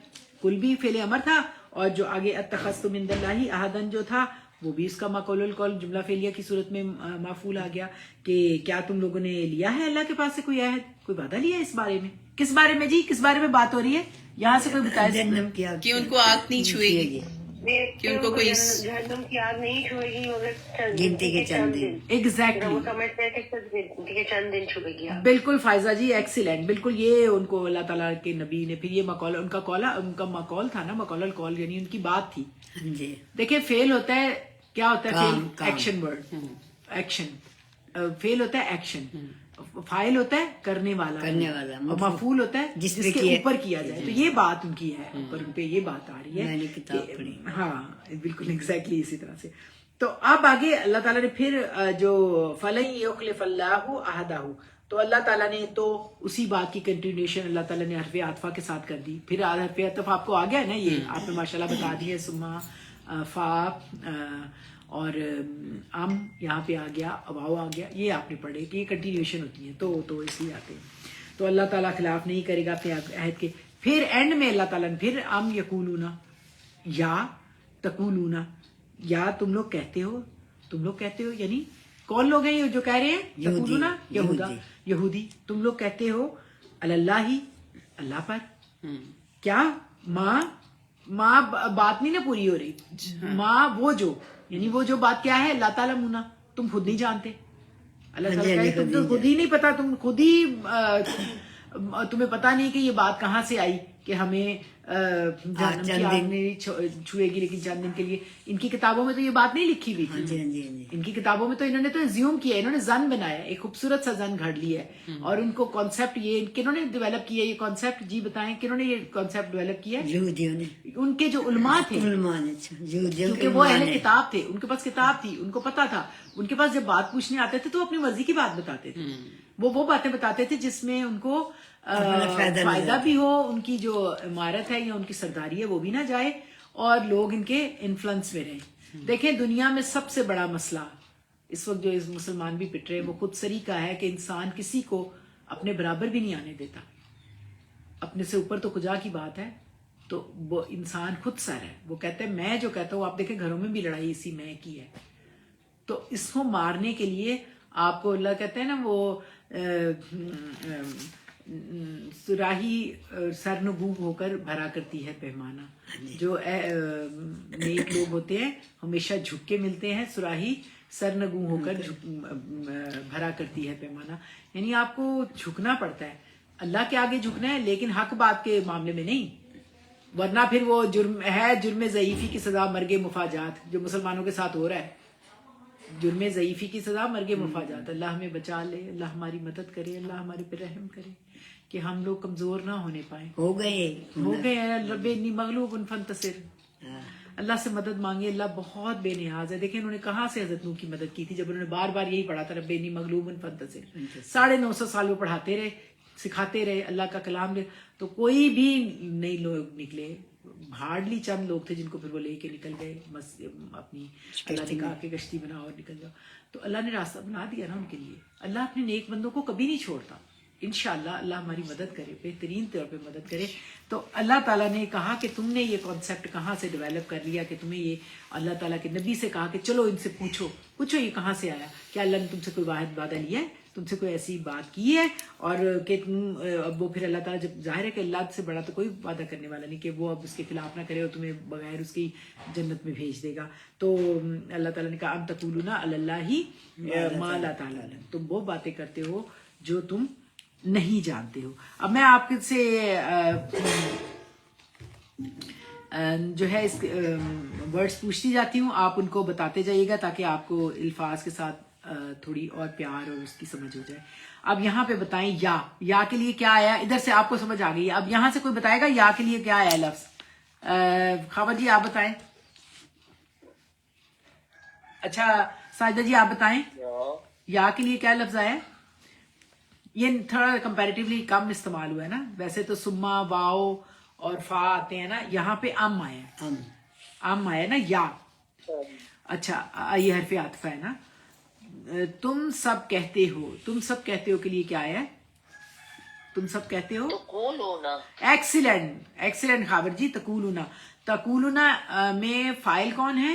A: کل بھی فعل امر تھا، اور جو آگے اتخذتم من اللہ احدا جو تھا وہ بھی اس کا مقول القول جملہ فعلیہ کی صورت میں مفعول آ گیا کہ کیا تم لوگوں نے لیا ہے اللہ کے پاس سے کوئی عہد، کوئی وعدہ لیا ہے اس بارے میں؟ کس بارے میں جی، کس بارے میں بات ہو رہی ہے یہاں سے کوئی بتائے؟
E: جہنم کی آگ
C: کہ ان کو آگ نہیں چھوئے گی، کہ ان کو کوئی
F: جہنم کی آگ نہیں چھوئے گی مگر
E: گنتی کے چند دن.
A: ایگزیکٹلی،
F: وہ سمجھتے ہیں کہ صرف گنتی کے چند دن چھوئے گی آگ.
A: بالکل فائزہ جی، ایکسیلنٹ، بالکل یہ ان کو اللہ تعالیٰ کے نبی نے پھر یہ مقول، ان کا مقول تھا نا، مقول القول یعنی ان کی بات تھی.
E: جی
A: دیکھیں فعل ہوتا ہے، کیا ہوتا ہے
E: کام،
A: فعل؟ Action word, action. فعل ہوتا ہے ایکشن، فاعل ہوتا ہے کرنے والا، اور مفعول ہوتا ہے جس کے اوپر کیا جائے. تو یہ بات ان کی ہے، اوپر ان پہ یہ بات آ رہی ہے.
E: میں نے کتاب پڑھی.
A: ہاں بالکل ایگزیکٹلی اسی طرح سے. تو اب آگے اللہ تعالیٰ نے پھر جو فَلَن يُخْلِفَ اللَّهُ عَهْدَهُ، تو اللہ تعالیٰ نے تو اسی بات کی کنٹینیوشن اللہ تعالیٰ نے حرف عطفہ کے ساتھ کر دی. پھر حرف عطف آپ کو آ گیا نا، یہ آپ نے ماشاءاللہ بتا دی ہے، سما فا اور یہاں پہ آ گیا، واو آ گیا، یہ آپ نے پڑھے کہ یہ کنٹینیوشن ہوتی ہیں، تو اس لیے آتے ہیں. تو اللہ تعالیٰ خلاف نہیں کرے گا اپنے عہد کے. پھر اینڈ میں اللہ تعالیٰ نے پھر یقولون، یا تقولون، یا تم لوگ کہتے ہو، تم لوگ کہتے ہو، یعنی کون لوگ ہیں یہ جو کہہ رہے ہیں؟ تقولون، یہودی. تم لوگ کہتے ہو اللہ، اللہ پر. کیا ماں بات نہیں نا پوری ہو رہی. ماں وہ جو، یعنی وہ جو بات کیا ہے، لا تعلمون، تم خود نہیں جانتے. اللہ تعالیٰ کہے تم تو خود ہی نہیں پتا، تم خود ہی تمہیں پتا نہیں کہ یہ بات کہاں سے آئی کہ ہمیں جہنم کی آگ نہیں چھوئے گی لیکن چند دن کے لیے. ان کی کتابوں میں تو یہ بات نہیں لکھی ہوئی تھی. ان کی کتابوں میں تو انہوں نے تو زیوم کیا، انہوں نے زن بنایا، ایک خوبصورت سا زن گھڑ لیا ہے. اور ان کو کانسیپٹ یہ کنہوں نے ڈیولپ کیا یہ کانسیپٹ؟ جی بتائیں کنہوں نے یہ کانسیپٹ ڈیولپ کیا؟
E: یہودیوں نے،
A: ان کے جو علماء تھے، کیونکہ وہ اہل کتاب تھے، ان کے پاس کتاب تھی، ان کو پتا تھا. ان کے پاس جب بات پوچھنے آتے تھے تو اپنی مرضی کی بات بتاتے تھے. وہ باتیں بتاتے تھے جس میں ان کو فائدہ بھی ہو، ان کی جو عمارت ہے یا ان کی سرداری ہے وہ بھی نہ جائے، اور لوگ ان کے انفلوئنس میں رہیں. دیکھیں دنیا میں سب سے بڑا مسئلہ اس وقت جو اس مسلمان بھی پٹ رہے ہیں وہ خود سری کا ہے کہ انسان کسی کو اپنے برابر بھی نہیں آنے دیتا. اپنے سے اوپر تو کجا کی بات ہے. تو وہ انسان خود سر ہے، وہ کہتے ہیں میں جو کہتا ہوں. آپ دیکھیں گھروں میں بھی لڑائی اسی میں کی ہے. تو اس کو مارنے کے لیے آپ کو اللہ کہتے ہیں نا وہ سراہی سرنگو ہو کر بھرا کرتی ہے پیمانہ. جو نیک لوگ ہوتے ہیں ہمیشہ جھک کے ملتے ہیں، سراہی سرنگو ہو کر بھرا کرتی ہے پیمانہ. یعنی آپ کو جھکنا پڑتا ہے، اللہ کے آگے جھکنا ہے لیکن حق بات کے معاملے میں نہیں، ورنہ پھر وہ جرم ضعیفی کی سزا مرگ مفاجات جو مسلمانوں کے ساتھ ہو رہا ہے. جرم ضعیفی کی سزا مرگ مفاجات. اللہ ہمیں بچا لے، اللہ ہماری مدد کرے، اللہ ہمارے پہ رحم کرے کہ ہم لوگ کمزور نہ ہونے پائیں. ہو گئے ہیں. رب انی مغلوب فانتصر. اللہ سے مدد مانگے، اللہ بہت بے نیاز ہے. دیکھیں انہوں نے کہاں سے حضرت نوح کی مدد کی تھی جب انہوں نے بار بار یہی پڑھا تھا رب انی مغلوب فانتصر. 950 سال وہ پڑھاتے رہے، سکھاتے رہے اللہ کا کلام. تو کوئی بھی نئے لوگ نکلے، ہارڈلی چند لوگ تھے جن کو پھر وہ لے کے نکل گئے اپنی اللہ نے کہا کہ کشتی بناؤ اور نکل جاؤ. تو اللہ نے راستہ بنا دیا نا ان کے لیے. اللہ اپنے نیک بندوں کو کبھی نہیں چھوڑتا. انشاءاللہ اللہ ہماری مدد کرے، بہترین طور پہ مدد کرے. تو اللہ تعالیٰ نے کہا کہ تم نے یہ کانسیپٹ کہاں سے ڈیولپ کر لیا کہ تمہیں یہ اللہ تعالیٰ کے نبی سے کہا کہ چلو ان سے پوچھو یہ کہاں سے آیا. کیا اللہ نے تم سے کوئی واحد وعدہ لیا ہے، تم سے کوئی ایسی بات کی ہے؟ اور کہ تم اب وہ پھر اللہ تعالیٰ جب ظاہر ہے کہ اللہ سے بڑا تو کوئی وعدہ کرنے والا نہیں کہ وہ اب اس کے خلاف نہ کرے اور تمہیں بغیر اس کی جنت میں بھیج دے گا. تو اللہ تعالیٰ نے کہا ام تقولون علی اللہ ما لا تعلمون، تم وہ باتیں کرتے ہو جو تم نہیں جانتے ہو. اب میں آپ سے جو ہے اس ورڈز پوچھتی جاتی ہوں، آپ ان کو بتاتے جائیے گا تاکہ آپ کو الفاظ کے ساتھ تھوڑی اور پیار اور اس کی سمجھ ہو جائے. اب یہاں پہ بتائیں یا کے لیے کیا آیا. ادھر سے آپ کو سمجھ آ گئی. اب یہاں سے کوئی بتائے گا یا کے لیے کیا آیا لفظ؟ خاور جی آپ بتائیں. اچھا ساجدہ جی آپ بتائیں یا کے لیے کیا لفظ آیا؟ یہ تھوڑا کمپیریٹیولی کم استعمال ہوا ہے نا. ویسے تو سما واؤ اور فا آتے ہیں نا، یہاں پہ ام آیا نا یا. اچھا یہ حرف عطف ہے نا. تم سب کہتے ہو کے لیے کیا ہے؟ تم سب کہتے ہو. ایکسیلنٹ خاور جی. تقولون میں فائل کون ہے؟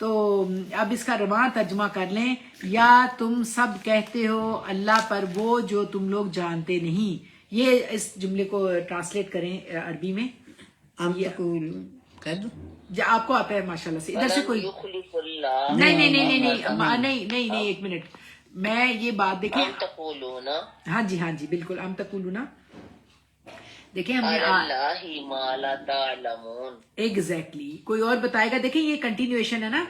A: تو اب اس کا رواں ترجمہ کر لیں. یا تم سب کہتے ہو اللہ پر وہ جو تم لوگ جانتے نہیں. یہ اس جملے کو ٹرانسلیٹ کریں عربی میں.
E: ہم تقول کر دو.
A: آپ کو آتا ہے ماشاءاللہ سے. ادھر سے کوئی
D: یخلف اللہ
A: نہیں ایک منٹ. میں یہ بات دیکھیں.
D: ام تقولون
A: ہاں جی بالکل. ام تقولون دیکھیں ہم
D: علی
A: نے
D: اللہ ما لا تعلمون.
A: ایگزیکٹلی کوئی اور بتائے گا. دیکھیں یہ کنٹینیویشن ہے نا.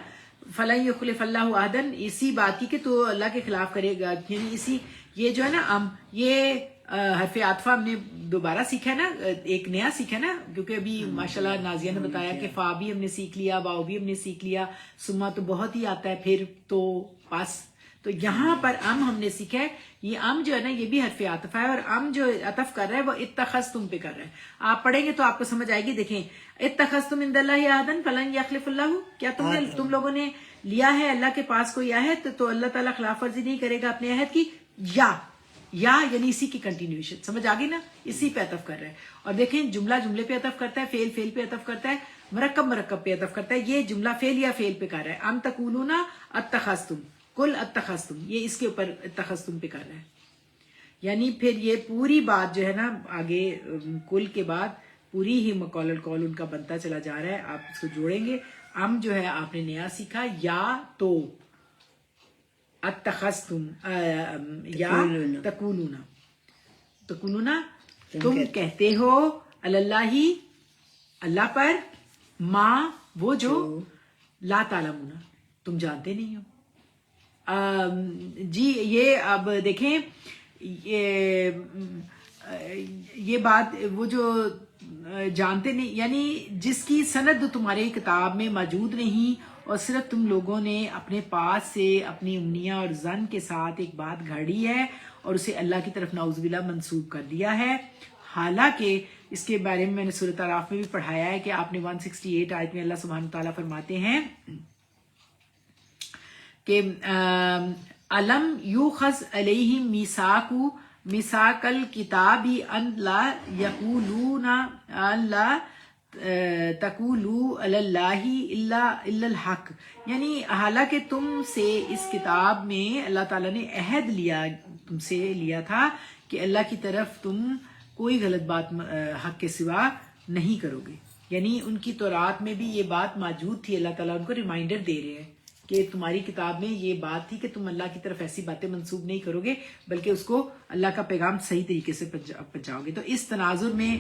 A: فَلَن يُخْلِفَ اللَّهُ عَهْدًا اسی بات کی کہ تو اللہ کے خلاف کرے گا. یعنی اسی یہ جو ہے نا یہ حرف عطفہ ہم نے دوبارہ سیکھا ہے نا. ایک نیا سیکھا ہے نا کیونکہ ابھی ماشاءاللہ نازیہ نے بتایا کہ فا بھی ہم نے سیکھ لیا, واو بھی ہم نے سیکھ لیا, سما تو بہت ہی آتا ہے, پھر تو پس. تو یہاں پر ہم نے سیکھا ہے. یہ جو ہے نا یہ بھی حرف عطف ہے, اور جو عطف کر رہا ہے وہ اتخذتم پہ کر رہا ہے. آپ پڑھیں گے تو آپ کو سمجھ آئے گی. دیکھیں اتخذتم عند اللہ عہدا فلن یخلف اللہ. کیا تم لوگوں نے لیا ہے اللہ کے پاس کوئی عہد تو اللہ تعالیٰ خلاف ورزی نہیں کرے گا اپنے عہد کی. یا یعنی اسی کی کنٹینیوشن سمجھ آگئی نا. اسی پہ عطف کر رہا ہے. اور دیکھیں جملے پہ عطف کرتا ہے, فعل پہ عطف کرتا ہے, مرکب پہ عطف کرتا ہے. یہ جملہ فعل یا فعل پہ کر رہا ہے. ام تقولون اتخذتم کل اتخذتم, یہ اس کے اوپر اتخذتم پہ کر رہا ہے. یعنی پھر یہ پوری بات جو ہے نا آگے کل کے بعد پوری ہی مقول القول ان کا بنتا چلا جا رہا ہے. آپ اس کو جوڑیں گے. جو ہے آپ نے نیا سیکھا یا تو اتخذتم یا تقولون تم کہتے ہو اللہ اللہ پر ما وہ جو لا تعلمون تم جانتے نہیں ہو. جی یہ اب دیکھیں یہ بات وہ جو جانتے نہیں یعنی جس کی سند تمہاری کتاب میں موجود نہیں اور صرف تم لوگوں نے اپنے پاس سے اپنی امنیہ اور ظن کے ساتھ ایک بات گھڑی ہے اور اسے اللہ کی طرف نعوذ باللہ منسوب کر دیا ہے. حالانکہ اس کے بارے میں نے سورۃ اعراف میں بھی پڑھایا ہے کہ آپ نے 168 آیت میں اللہ سبحانہ تعالیٰ فرماتے ہیں کہ علم یوخذ علیہم میثاق الکتاب ان لا یقولون ان لا تقولوا علی اللہ الا الحق. یعنی حالانکہ تم سے اس کتاب میں اللہ تعالیٰ نے عہد تم سے لیا تھا کہ اللہ کی طرف تم کوئی غلط بات حق کے سوا نہیں کرو گے. یعنی ان کی تورات میں بھی یہ بات موجود تھی. اللہ تعالیٰ ان کو ریمائنڈر دے رہے ہیں کہ تمہاری کتاب میں یہ بات تھی کہ تم اللہ کی طرف ایسی باتیں منسوب نہیں کرو گے بلکہ اس کو اللہ کا پیغام صحیح طریقے سے پہنچاؤ گے. تو اس تناظر میں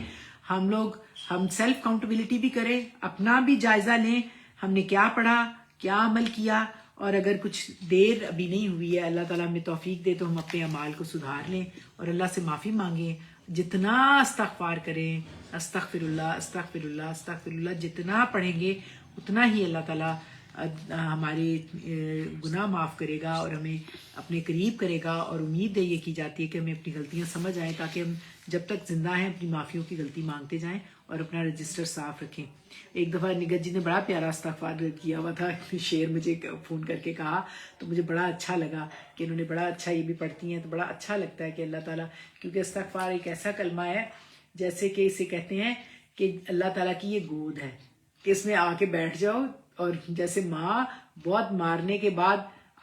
A: ہم سیلف اکاؤنٹیبلٹی بھی کریں, اپنا بھی جائزہ لیں, ہم نے کیا پڑھا, کیا عمل کیا, اور اگر کچھ دیر ابھی نہیں ہوئی ہے اللہ تعالیٰ ہمیں توفیق دے تو ہم اپنے اعمال کو سدھار لیں اور اللہ سے معافی مانگیں. جتنا استغفار کریں, استغفر اللہ استغفر اللہ استغفر اللہ, جتنا پڑھیں گے اتنا ہی اللہ تعالیٰ ہمارے گناہ معاف کرے گا اور ہمیں اپنے قریب کرے گا. اور امید ہے یہ کی جاتی ہے کہ ہمیں اپنی غلطیاں سمجھ آئیں تاکہ ہم جب تک زندہ ہیں اپنی معافیوں کی غلطی مانگتے جائیں اور اپنا رجسٹر صاف رکھیں. ایک دفعہ نگت جی نے بڑا پیارا استغفار کیا ہوا تھا, شعر مجھے فون کر کے کہا تو مجھے بڑا اچھا لگا کہ انہوں نے بڑا اچھا, یہ بھی پڑھتی ہیں تو بڑا اچھا لگتا ہے کہ اللہ تعالیٰ, کیونکہ استغفار ایک ایسا کلمہ ہے جیسے کہ اسے کہتے ہیں کہ اللہ تعالیٰ کی یہ گود ہے کہ اس میں آ کے بیٹھ جاؤ. اور جیسے ماں بہت مارنے کے بعد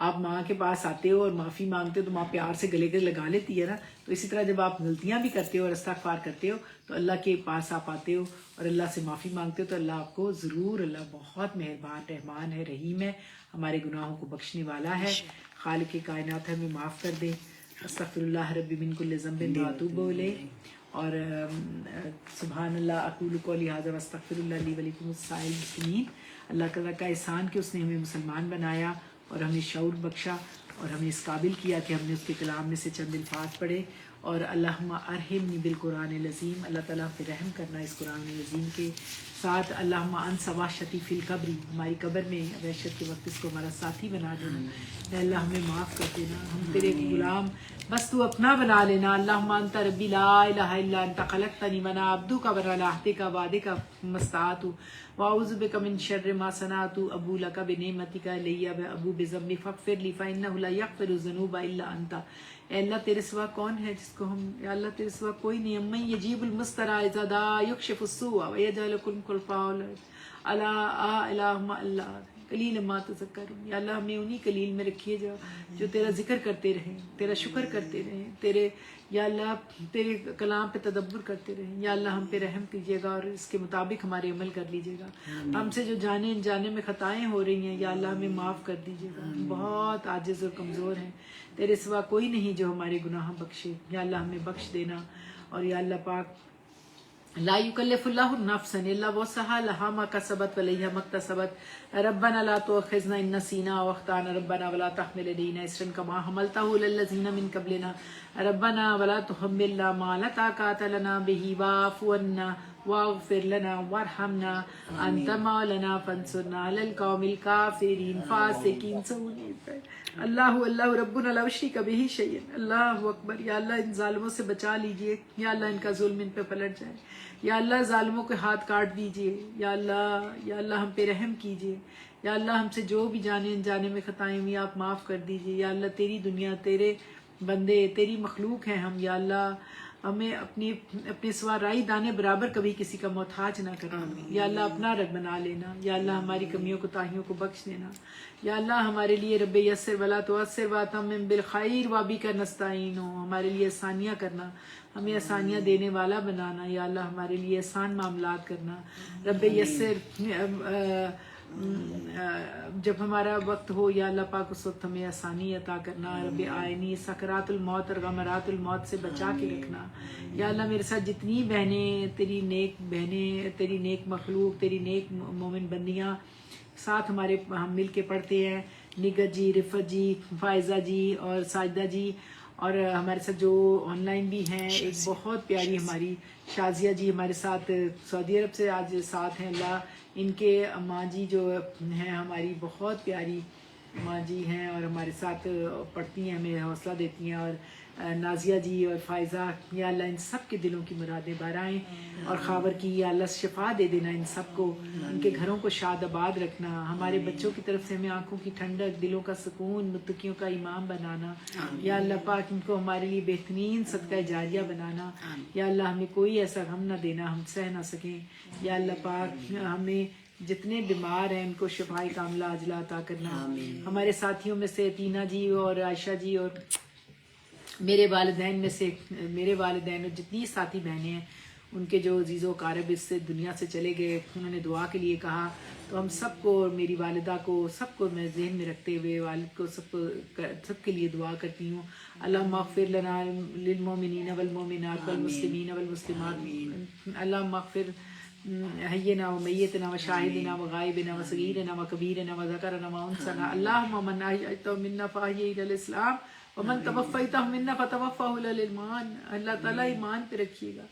A: آپ ماں کے پاس آتے ہو اور معافی مانگتے ہو تو ماں پیار سے گلے کے لگا لیتی ہے نا, تو اسی طرح جب آپ غلطیاں بھی کرتے ہو اور استغفار کرتے ہو تو اللہ کے پاس آپ آتے ہو اور اللہ سے معافی مانگتے ہو تو اللہ آپ کو ضرور, اللہ بہت مہربان رحمان ہے, رحیم ہے, ہمارے گناہوں کو بخشنے والا ہے. خالق کائنات ہمیں معاف کر دے. استغفر اللہ ربی من کل ذنب واتوب الیہ. اور سبحان اللہ اقول قولی ھذا واستغفر اللہ لی ولکم السائر المسلمین. اللہ تعالیٰ کا احسان کہ اس نے ہمیں مسلمان بنایا اور ہمیں شعور بخشا اور ہمیں اس قابل کیا کہ ہم نے اس کے کلام میں سے چند الفاظ پڑھے. اور اللہم ارحمنی بالقرآن العظیم, اللہ تعالیٰ پہ رحم کرنا اس قرآن العظیم کے ساتھ. اللہم انس وحشتی فی القبر, ہماری قبر میں وحشت کے وقت اس کو ہمارا ساتھی بنا دینا. اے اللہ ہمیں معاف کر دینا, ہم تیرے غلام بس تو اپنا بنا لینا. اللہم انت ربی لا الہ الا انت خلقتنی وانا عبدک وعلی عہدک ووعدک ما استطعت واعوذ بک من شر ما صنعت ابو لک بنعمتک علی وابو بذنبی فاغفر لی فانہ لا یغفر الذنوب الا انت. اے اللہ تیرے سوا کون ہے جس کو ہم, یا اللہ تیرے سوا کوئی نہیں. من یجیب المضطر اذا دعا یکشف السوء ویجعلکم خلفاء الارض الا الہ الا اللہ. قلیلا ما تذکرون. یا اللہ ہمیں انہی قلیل میں رکھیے جو تیرا ذکر کرتے رہیں, تیرا شکر کرتے رہیں, تیرے یا اللہ تیرے کلام پہ تدبر کرتے رہیں. یا اللہ ہم پہ رحم کیجیے گا اور اس کے مطابق ہمارے عمل کر لیجیے گا. ہم سے جو جانے انجانے میں خطائیں ہو رہی ہیں یا اللہ ہمیں معاف کر دیجیے گا. ہم بہت عاجز اور کمزور ہیں, تیرے سوا کوئی نہیں جو ہمارے گناہ بخشے. یا اللہ ہمیں بخش دینا. اور یا اللہ پاک لا یکلف اللہ نفسا الا وسعها لها ما کسبت وعلیہا ما اکتسبت ربنا لا تؤاخذنا ان نسینا او اخطانا ربنا ولا تحمل علینا اصرا کما حملته على الذین من قبلنا ربنا ولا تحملنا ما لا طاقة لنا به واعف عنا واغفر لنا وارحمنا انت مولانا فانصرنا على القوم الكافرین فاسقین. اللہ اللہ ربنا لا نشرک بہ شیئا. اللہ اکبر. یا اللہ ان ظالموں سے بچا لیجئے. یا اللہ ان کا ظلم ان پہ پلٹ جائے. یا اللہ ظالموں کے ہاتھ کاٹ دیجئے. یا اللہ ہم پہ رحم کیجئے. یا اللہ ہم سے جو بھی جانے انجانے میں خطائیں ہوئی آپ معاف کر دیجئے. یا اللہ تیری دنیا, تیرے بندے, تیری مخلوق ہیں ہم. یا اللہ ہمیں اپنے سوا رائی دانے برابر کبھی کسی کا محتاج نہ کرنا. یا اللہ اپنا رب بنا لینا. یا اللہ ہماری کمیوں کوتاہیوں کو بخش دینا. یا اللہ ہمارے لیے رب یسر ولا تعسر واتمم بالخیر وابک نستعین. ہمارے لیے آسانیاں کرنا, ہمیں آسانیاں دینے والا بنانا. یا اللہ ہمارے لیے آسان معاملات کرنا. رب یسر جب ہمارا وقت ہو یا اللہ پاک اس وقت ہمیں آسانی عطا کرنا. رب آئینی سکرات الموت اور غمرات الموت سے بچا کے رکھنا. یا اللہ میرے ساتھ جتنی بہنیں تیری نیک بہنیں, تیری نیک مخلوق, تیری نیک مومن بندیاں ساتھ ہمارے ہم مل کے پڑھتے ہیں, نگت جی, رفت جی, فائزہ جی اور ساجدہ جی, اور ہمارے ساتھ جو آن لائن بھی ہیں, ایک بہت پیاری ہماری شازیہ جی ہمارے ساتھ سعودی عرب سے آج ساتھ ہیں. اللہ ان کے ماں جی جو ہیں ہماری بہت پیاری ماں جی ہیں اور ہمارے ساتھ پڑھتی ہیں, ہمیں حوصلہ دیتی ہیں. اور نازیہ جی اور فائزہ, یا اللہ ان سب کے دلوں کی مرادیں بارائیں اور خاور کی. یا اللہ شفا دے دینا ان سب کو, ان کے گھروں کو شاد آباد رکھنا. ہمارے بچوں کی طرف سے ہمیں آنکھوں کی ٹھنڈک, دلوں کا سکون, متقیوں کا امام بنانا. یا اللہ پاک ان کو ہمارے لیے بہترین صدقہ جاریہ بنانا. یا اللہ ہمیں کوئی ایسا غم نہ دینا ہم سہ نہ سکیں. یا اللہ پاک ہمیں جتنے بیمار ہیں ان کو شفاء کاملہ عاجلہ عطا کرنا. ہمارے ساتھیوں میں سے تینا جی اور عائشہ جی اور میرے والدین میں سے میرے والدین اور جتنی ساتھی بہنیں ہیں ان کے جو عزیز و اقارب اس سے دنیا سے چلے گئے, انہوں نے دعا کے لیے کہا, تو ہم سب کو اور میری والدہ کو سب کو میں ذہن میں رکھتے ہوئے والد کو سب کے لیے دعا کرتی ہوں. اللہم اغفر لنا للمؤمنین والمؤمنات والمسلمین والمسلمات. اللہم اغفر حینا و میتنا و شاہدنا و غائبنا و صغیرنا و کبیرنا و ذکرنا و انسنا. اللہم من احییتہ منا فاحیہ الی الاسلام ومن توفیتہ منا فتوفہ الی الایمان. اللہ تعالیٰ ایمان پہ رکھیے گا.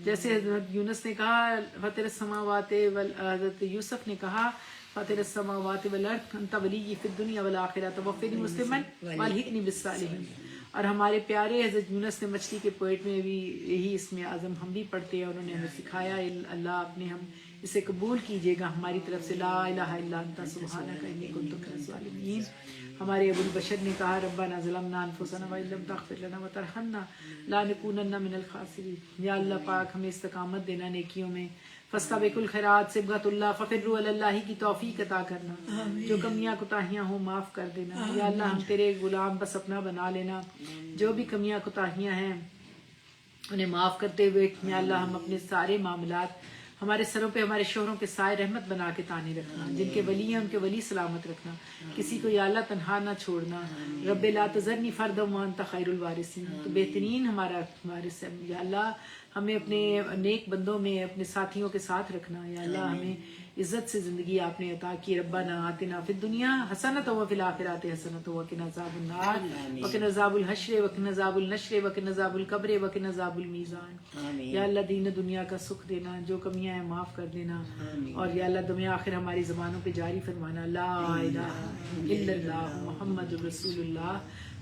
A: جیسے حضرت یونس نے کہا فاطر السماوات حضرت یوسف نے کہا فاطر السماوات والارض انت ولی فی الدنیا والآخرہ توفنی مسلما والحقنی بالصالحین. اور ہمارے پیارے حضرت یونس نے مچھلی کے پوئٹ میں بھی یہی اسم اعظم ہم بھی پڑھتے ہیں, انہوں نے ہمیں سکھایا. اللہ اپنے ہم اسے قبول کیجیے گا ہماری طرف سے. لا الہ الا انت سبحانک انی کنت من الظالمین. ہمارے ابو البشر نے کہا ربنا ظلمنا انفسنا وان لم تغفر لنا وترحمنا لنکونن من الخاسرین. یا اللہ پاک ہمیں استقامت دینا نیکیوں میں. فاستبقوا الخیرات صبغۃ اللہ ففروا الی اللہ کی توفیق عطا کرنا. جو کمیاں کوتاہیاں ہوں معاف کر دینا. یا اللہ ہم تیرے غلام بس اپنا بنا لینا. جو بھی کمیاں کوتاہیاں ہیں انہیں معاف کرتے ہوئے یا اللہ ہم اپنے سارے معاملات ہمارے سروں پہ ہمارے شوہروں کے سائے رحمت بنا کے تانے رکھنا. جن کے ولی ہیں ان کے ولی سلامت رکھنا. کسی کو یا اللہ تنہا نہ چھوڑنا. رب لا تذرنی فردا وانت خیر الوارثین. تو بہترین ہمارا وارث ہے. یا اللہ ہمیں اپنے نیک بندوں میں اپنے ساتھیوں کے ساتھ رکھنا. یا اللہ ہمیں عزت سے زندگی آپ نے عطا کی. ربنا آتنا فی الدنیا حسنۃ وفی الآخرۃ حسنۃ وقنا عذاب النار وقنا عذاب الحشر وقنا عذاب النشر وقنا عذاب القبر وقنا عذاب المیزان. یا اللہ دین دنیا کا سکھ دینا, جو کمیاں ہیں معاف کر دینا. اور یا اللہ دنیا آخر ہماری زبانوں پہ جاری فرمانا لا الہ الا اللہ محمد رسول اللہ.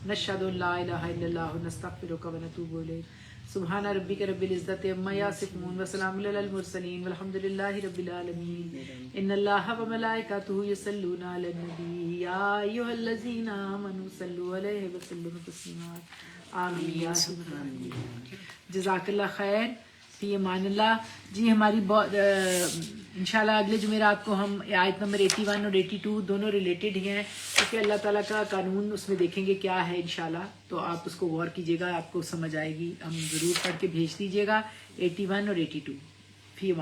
A: نشہد ان لا الہ الا اللہ نستغفرک ونتوب الیک. سبحان ربک رب العزت عما یصفون وسلام علی المرسلین والحمد للہ رب العالمین. ان اللہ وملائکتہ یصلون علی النبی یا ایھا الذین آمنوا صلوا علیہ وسلموا تسلیما. آمین یا رب العالمین. جزاک اللہ خیر. فی امان اللہ. جی ہماری انشاءاللہ اگلے جمعرات کو ہم آیت نمبر 81 اور 82 دونوں ریلیٹڈ ہی ہیں، کیونکہ اللہ تعالیٰ کا قانون اس میں دیکھیں گے کیا ہے انشاءاللہ، تو آپ اس کو غور کیجیے گا، آپ کو سمجھ آئے گی، ہم ضرور پڑھ کے بھیج دیجیے گا 81 اور 82 فی امان۔